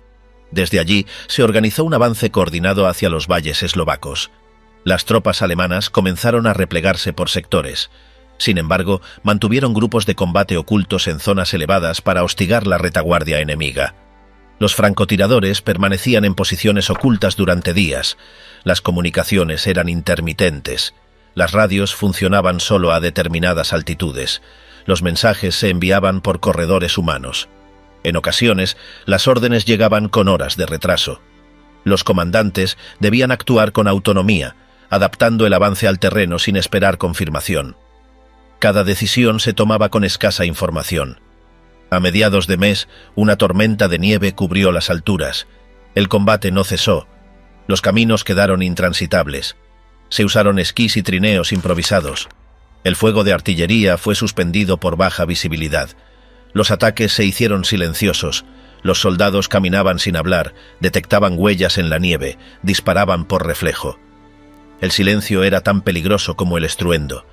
Desde allí se organizó un avance coordinado hacia los valles eslovacos. Las tropas alemanas comenzaron a replegarse por sectores. Sin embargo, mantuvieron grupos de combate ocultos en zonas elevadas para hostigar la retaguardia enemiga. Los francotiradores permanecían en posiciones ocultas durante días. Las comunicaciones eran intermitentes. Las radios funcionaban solo a determinadas altitudes. Los mensajes se enviaban por corredores humanos. En ocasiones, las órdenes llegaban con horas de retraso. Los comandantes debían actuar con autonomía, adaptando el avance al terreno sin esperar confirmación. Cada decisión se tomaba con escasa información. A mediados de mes, una tormenta de nieve cubrió las alturas. El combate no cesó. Los caminos quedaron intransitables. Se usaron esquís y trineos improvisados. El fuego de artillería fue suspendido por baja visibilidad. Los ataques se hicieron silenciosos. Los soldados caminaban sin hablar, detectaban huellas en la nieve, disparaban por reflejo. El silencio era tan peligroso como el estruendo.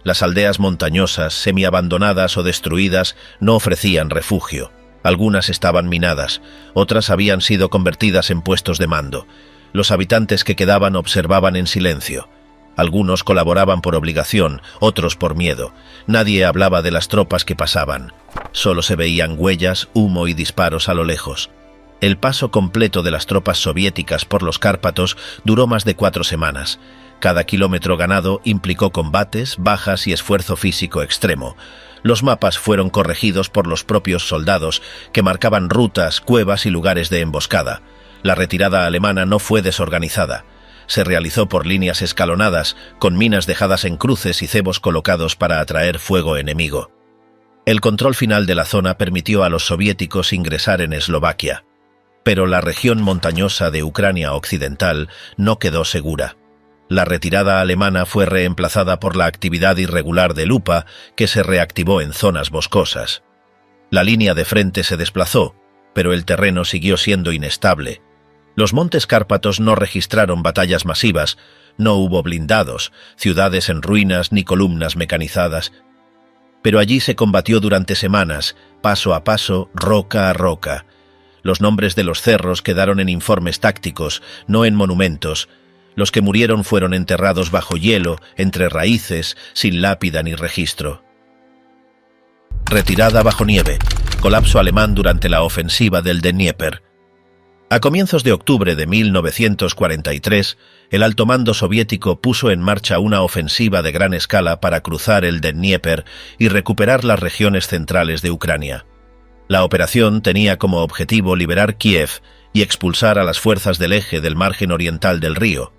Las aldeas montañosas, semiabandonadas o destruidas, no ofrecían refugio. Algunas estaban minadas, otras habían sido convertidas en puestos de mando. Los habitantes que quedaban observaban en silencio. Algunos colaboraban por obligación, otros por miedo. Nadie hablaba de las tropas que pasaban. Solo se veían huellas, humo y disparos a lo lejos. El paso completo de las tropas soviéticas por los Cárpatos duró más de 4 semanas. Cada kilómetro ganado implicó combates, bajas y esfuerzo físico extremo. Los mapas fueron corregidos por los propios soldados, que marcaban rutas, cuevas y lugares de emboscada. La retirada alemana no fue desorganizada. Se realizó por líneas escalonadas, con minas dejadas en cruces y cebos colocados para atraer fuego enemigo. El control final de la zona permitió a los soviéticos ingresar en Eslovaquia. Pero la región montañosa de Ucrania Occidental no quedó segura. La retirada alemana fue reemplazada por la actividad irregular del UPA, que se reactivó en zonas boscosas. La línea de frente se desplazó, pero el terreno siguió siendo inestable. Los montes Cárpatos no registraron batallas masivas, No hubo blindados, ciudades en ruinas ni columnas mecanizadas. Pero allí se combatió durante semanas, paso a paso, roca a roca. Los nombres de los cerros quedaron en informes tácticos, no en monumentos. Los que murieron fueron enterrados bajo hielo, entre raíces, sin lápida ni registro. Retirada bajo nieve. Colapso alemán durante la ofensiva del Dnieper. A comienzos de octubre de 1943, el alto mando soviético puso en marcha una ofensiva de gran escala para cruzar el Dnieper y recuperar las regiones centrales de Ucrania. La operación tenía como objetivo liberar Kiev y expulsar a las fuerzas del eje del margen oriental del río.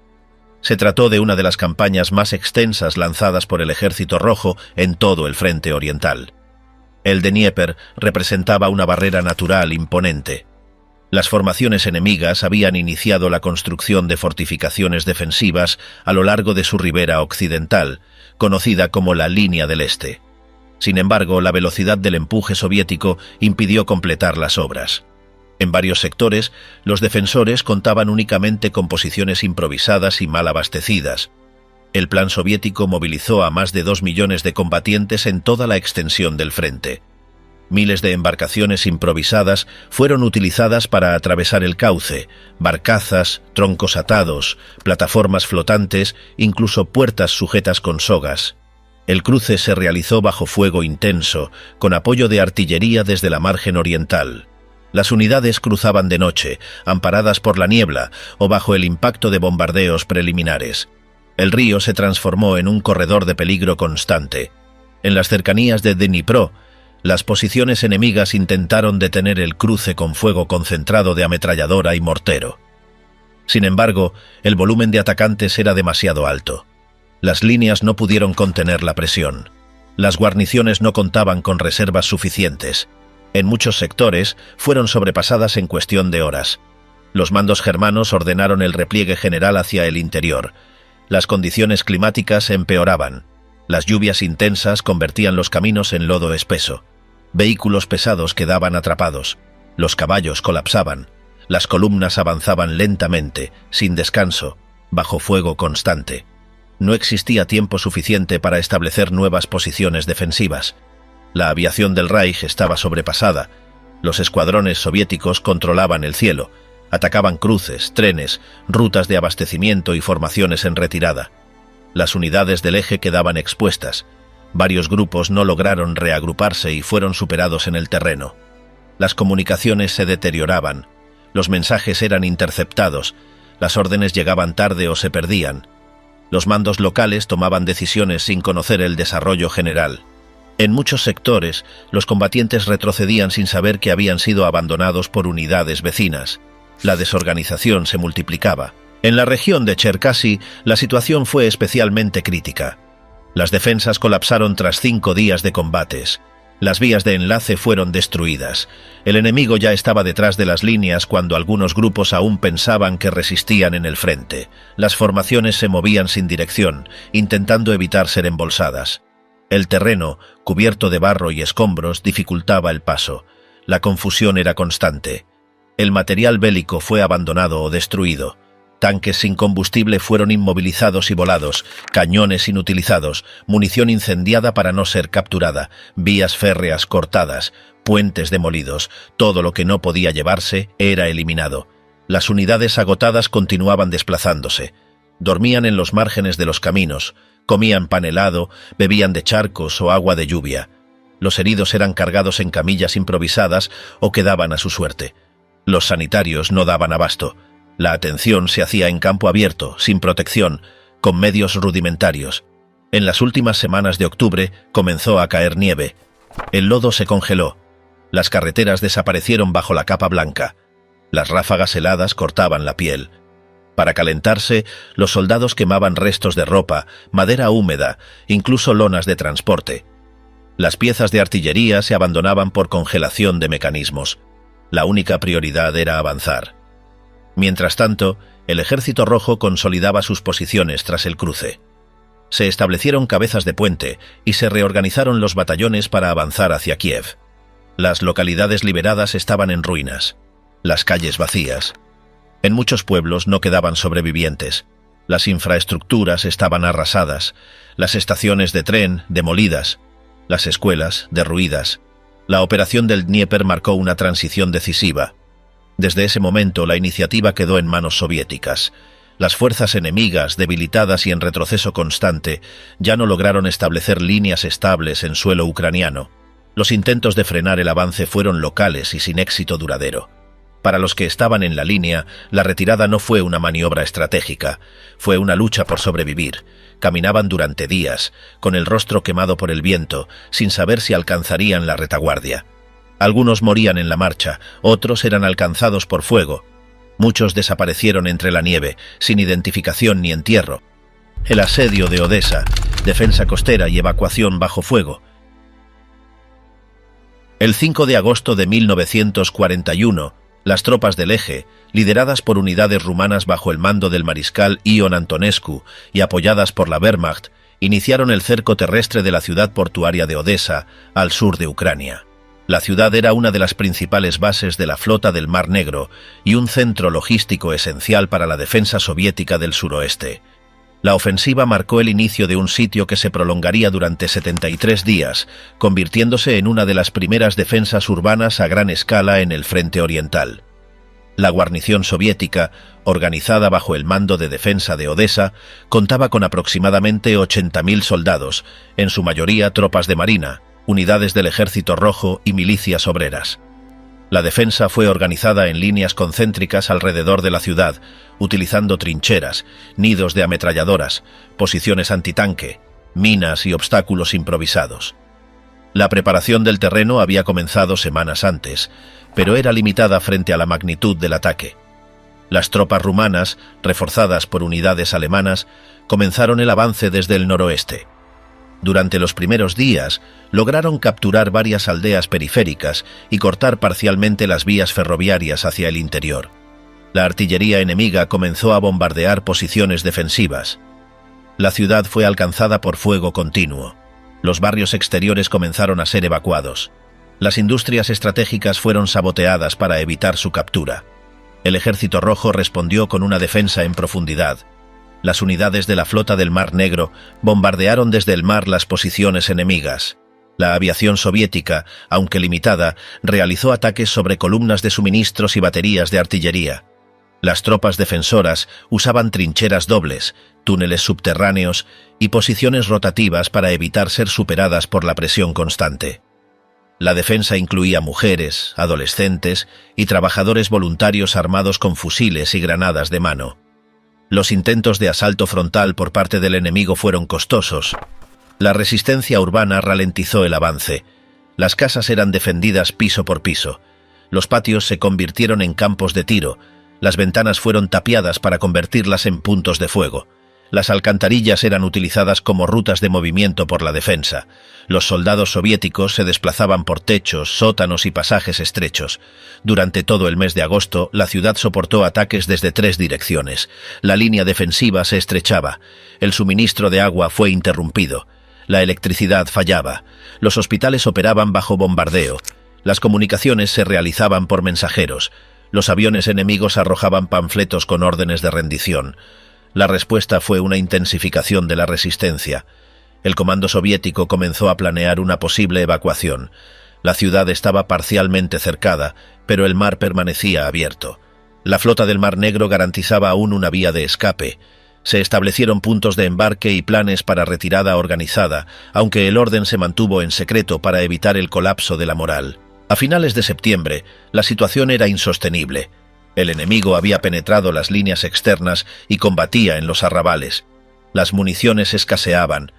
Se trató de una de las campañas más extensas lanzadas por el Ejército Rojo en todo el frente oriental. El Dnieper representaba una barrera natural imponente. Las formaciones enemigas habían iniciado la construcción de fortificaciones defensivas a lo largo de su ribera occidental, conocida como la Línea del Este. Sin embargo, la velocidad del empuje soviético impidió completar las obras. En varios sectores, los defensores contaban únicamente con posiciones improvisadas y mal abastecidas. El plan soviético movilizó a más de 2 millones de combatientes en toda la extensión del frente. Miles de embarcaciones improvisadas fueron utilizadas para atravesar el cauce, barcazas, troncos atados, plataformas flotantes, incluso puertas sujetas con sogas. El cruce se realizó bajo fuego intenso, con apoyo de artillería desde la margen oriental. Las unidades cruzaban de noche, amparadas por la niebla o bajo el impacto de bombardeos preliminares. El río se transformó en un corredor de peligro constante. En las cercanías de Dnipro, las posiciones enemigas intentaron detener el cruce con fuego concentrado de ametralladora y mortero. Sin embargo, el volumen de atacantes era demasiado alto. Las líneas no pudieron contener la presión. Las guarniciones no contaban con reservas suficientes. En muchos sectores fueron sobrepasadas en cuestión de horas. Los mandos germanos ordenaron el repliegue general hacia el interior. Las condiciones climáticas empeoraban. Las lluvias intensas convertían los caminos en lodo espeso. Vehículos pesados quedaban atrapados. Los caballos colapsaban. Las columnas avanzaban lentamente, sin descanso, bajo fuego constante. No existía tiempo suficiente para establecer nuevas posiciones defensivas. La aviación del Reich estaba sobrepasada. Los escuadrones soviéticos controlaban el cielo, atacaban cruces, trenes, rutas de abastecimiento y formaciones en retirada. Las unidades del eje quedaban expuestas. Varios grupos no lograron reagruparse y fueron superados en el terreno. Las comunicaciones se deterioraban. Los mensajes eran interceptados. Las órdenes llegaban tarde o se perdían. Los mandos locales tomaban decisiones sin conocer el desarrollo general. En muchos sectores, los combatientes retrocedían sin saber que habían sido abandonados por unidades vecinas. La desorganización se multiplicaba. En la región de Cherkasy, la situación fue especialmente crítica. Las defensas colapsaron tras 5 días de combates. Las vías de enlace fueron destruidas. El enemigo ya estaba detrás de las líneas cuando algunos grupos aún pensaban que resistían en el frente. Las formaciones se movían sin dirección, intentando evitar ser embolsadas. El terreno, cubierto de barro y escombros, dificultaba el paso. La confusión era constante. El material bélico fue abandonado o destruido. Tanques sin combustible fueron inmovilizados y volados, cañones inutilizados, munición incendiada para no ser capturada, vías férreas cortadas, puentes demolidos. Todo lo que no podía llevarse era eliminado. Las unidades agotadas continuaban desplazándose. Dormían en los márgenes de los caminos, comían pan helado, bebían de charcos o agua de lluvia. Los heridos eran cargados en camillas improvisadas o quedaban a su suerte. Los sanitarios no daban abasto. La atención se hacía en campo abierto, sin protección, con medios rudimentarios. En las últimas semanas de octubre comenzó a caer nieve. El lodo se congeló. Las carreteras desaparecieron bajo la capa blanca. Las ráfagas heladas cortaban la piel. Para calentarse, los soldados quemaban restos de ropa, madera húmeda, incluso lonas de transporte. Las piezas de artillería se abandonaban por congelación de mecanismos. La única prioridad era avanzar. Mientras tanto, el Ejército Rojo consolidaba sus posiciones tras el cruce. Se establecieron cabezas de puente y se reorganizaron los batallones para avanzar hacia Kiev. Las localidades liberadas estaban en ruinas, las calles vacías. En muchos pueblos no quedaban sobrevivientes. Las infraestructuras estaban arrasadas, las estaciones de tren demolidas, las escuelas derruidas. La operación del Dnieper marcó una transición decisiva. Desde ese momento la iniciativa quedó en manos soviéticas. Las fuerzas enemigas, debilitadas y en retroceso constante, ya no lograron establecer líneas estables en suelo ucraniano. Los intentos de frenar el avance fueron locales y sin éxito duradero. Para los que estaban en la línea, la retirada no fue una maniobra estratégica, fue una lucha por sobrevivir. Caminaban durante días, con el rostro quemado por el viento, sin saber si alcanzarían la retaguardia. Algunos morían en la marcha, otros eran alcanzados por fuego. Muchos desaparecieron entre la nieve, sin identificación ni entierro. El asedio de Odesa, defensa costera y evacuación bajo fuego. El 5 de agosto de 1941, las tropas del Eje, lideradas por unidades rumanas bajo el mando del mariscal Ion Antonescu y apoyadas por la Wehrmacht, iniciaron el cerco terrestre de la ciudad portuaria de Odesa, al sur de Ucrania. La ciudad era una de las principales bases de la flota del Mar Negro y un centro logístico esencial para la defensa soviética del suroeste. La ofensiva marcó el inicio de un sitio que se prolongaría durante 73 días, convirtiéndose en una de las primeras defensas urbanas a gran escala en el frente oriental. La guarnición soviética, organizada bajo el mando de defensa de Odesa, contaba con aproximadamente 80.000 soldados, en su mayoría tropas de marina, unidades del Ejército Rojo y milicias obreras. La defensa fue organizada en líneas concéntricas alrededor de la ciudad, utilizando trincheras, nidos de ametralladoras, posiciones antitanque, minas y obstáculos improvisados. La preparación del terreno había comenzado semanas antes, pero era limitada frente a la magnitud del ataque. Las tropas rumanas, reforzadas por unidades alemanas, comenzaron el avance desde el noroeste. Durante los primeros días, lograron capturar varias aldeas periféricas y cortar parcialmente las vías ferroviarias hacia el interior. La artillería enemiga comenzó a bombardear posiciones defensivas. La ciudad fue alcanzada por fuego continuo. Los barrios exteriores comenzaron a ser evacuados. Las industrias estratégicas fueron saboteadas para evitar su captura. El Ejército Rojo respondió con una defensa en profundidad. Las unidades de la flota del Mar Negro bombardearon desde el mar las posiciones enemigas. La aviación soviética, aunque limitada, realizó ataques sobre columnas de suministros y baterías de artillería. Las tropas defensoras usaban trincheras dobles, túneles subterráneos y posiciones rotativas para evitar ser superadas por la presión constante. La defensa incluía mujeres, adolescentes y trabajadores voluntarios armados con fusiles y granadas de mano. Los intentos de asalto frontal por parte del enemigo fueron costosos. La resistencia urbana ralentizó el avance. Las casas eran defendidas piso por piso. Los patios se convirtieron en campos de tiro. Las ventanas fueron tapiadas para convertirlas en puntos de fuego. Las alcantarillas eran utilizadas como rutas de movimiento por la defensa. Los soldados soviéticos se desplazaban por techos, sótanos y pasajes estrechos. Durante todo el mes de agosto, la ciudad soportó ataques desde 3 direcciones. La línea defensiva se estrechaba. El suministro de agua fue interrumpido. La electricidad fallaba. Los hospitales operaban bajo bombardeo. Las comunicaciones se realizaban por mensajeros. Los aviones enemigos arrojaban panfletos con órdenes de rendición. La respuesta fue una intensificación de la resistencia. El comando soviético comenzó a planear una posible evacuación. La ciudad estaba parcialmente cercada, pero el mar permanecía abierto. La flota del Mar Negro garantizaba aún una vía de escape. Se establecieron puntos de embarque y planes para retirada organizada, aunque el orden se mantuvo en secreto para evitar el colapso de la moral. A finales de septiembre, la situación era insostenible. El enemigo había penetrado las líneas externas y combatía en los arrabales. Las municiones escaseaban.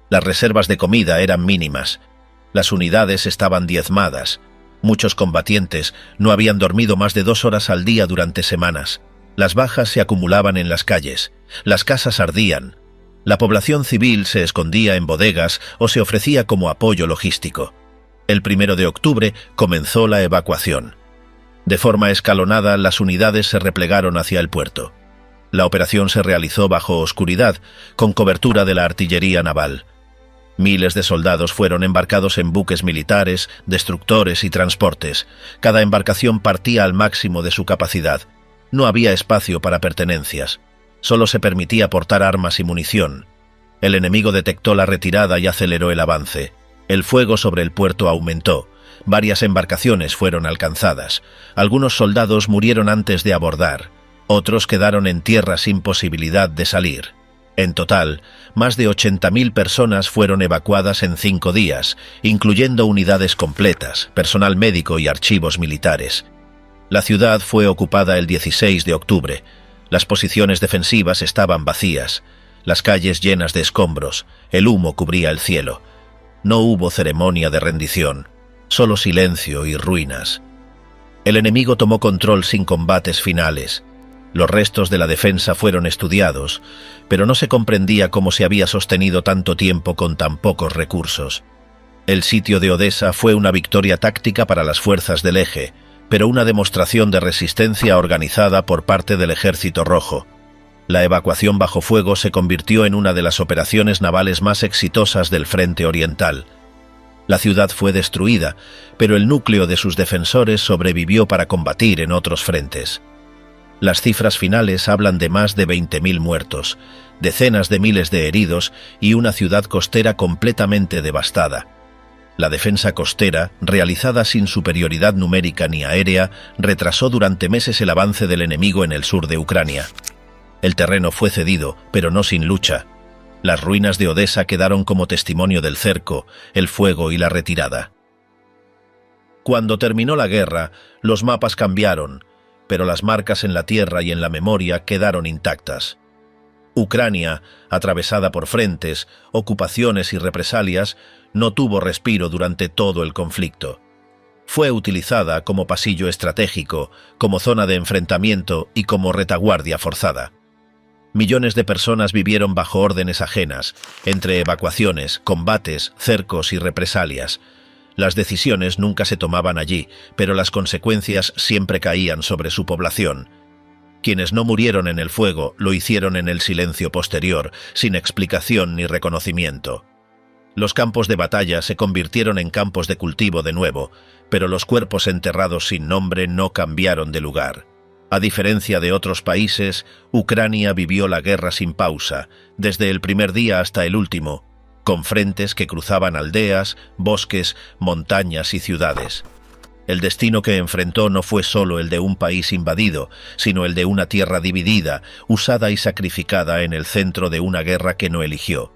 Las reservas de comida eran mínimas. Las unidades estaban diezmadas. Muchos combatientes no habían dormido más de 2 horas al día durante semanas. Las bajas se acumulaban en las calles. Las casas ardían. La población civil se escondía en bodegas o se ofrecía como apoyo logístico. El 1 de octubre comenzó la evacuación. De forma escalonada, las unidades se replegaron hacia el puerto. La operación se realizó bajo oscuridad, con cobertura de la artillería naval. Miles de soldados fueron embarcados en buques militares, destructores y transportes. Cada embarcación partía al máximo de su capacidad. No había espacio para pertenencias. Solo se permitía portar armas y munición. El enemigo detectó la retirada y aceleró el avance. El fuego sobre el puerto aumentó. Varias embarcaciones fueron alcanzadas. Algunos soldados murieron antes de abordar. Otros quedaron en tierra sin posibilidad de salir. En total, más de 80.000 personas fueron evacuadas en 5 días, incluyendo unidades completas, personal médico y archivos militares. La ciudad fue ocupada el 16 de octubre. Las posiciones defensivas estaban vacías, las calles llenas de escombros, el humo cubría el cielo. No hubo ceremonia de rendición, solo silencio y ruinas. El enemigo tomó control sin combates finales. Los restos de la defensa fueron estudiados, pero no se comprendía cómo se había sostenido tanto tiempo con tan pocos recursos. El sitio de Odesa fue una victoria táctica para las fuerzas del Eje, pero una demostración de resistencia organizada por parte del Ejército Rojo. La evacuación bajo fuego se convirtió en una de las operaciones navales más exitosas del Frente Oriental. La ciudad fue destruida, pero el núcleo de sus defensores sobrevivió para combatir en otros frentes. Las cifras finales hablan de más de 20.000 muertos, decenas de miles de heridos y una ciudad costera completamente devastada. La defensa costera, realizada sin superioridad numérica ni aérea, retrasó durante meses el avance del enemigo en el sur de Ucrania. El terreno fue cedido, pero no sin lucha. Las ruinas de Odesa quedaron como testimonio del cerco, el fuego y la retirada. Cuando terminó la guerra, los mapas cambiaron, pero las marcas en la tierra y en la memoria quedaron intactas. Ucrania, atravesada por frentes, ocupaciones y represalias, no tuvo respiro durante todo el conflicto. Fue utilizada como pasillo estratégico, como zona de enfrentamiento y como retaguardia forzada. Millones de personas vivieron bajo órdenes ajenas, entre evacuaciones, combates, cercos y represalias. Las decisiones nunca se tomaban allí, pero las consecuencias siempre caían sobre su población. Quienes no murieron en el fuego lo hicieron en el silencio posterior, sin explicación ni reconocimiento. Los campos de batalla se convirtieron en campos de cultivo de nuevo, pero los cuerpos enterrados sin nombre no cambiaron de lugar. A diferencia de otros países, Ucrania vivió la guerra sin pausa, desde el primer día hasta el último, con frentes que cruzaban aldeas, bosques, montañas y ciudades. El destino que enfrentó no fue solo el de un país invadido, sino el de una tierra dividida, usada y sacrificada en el centro de una guerra que no eligió.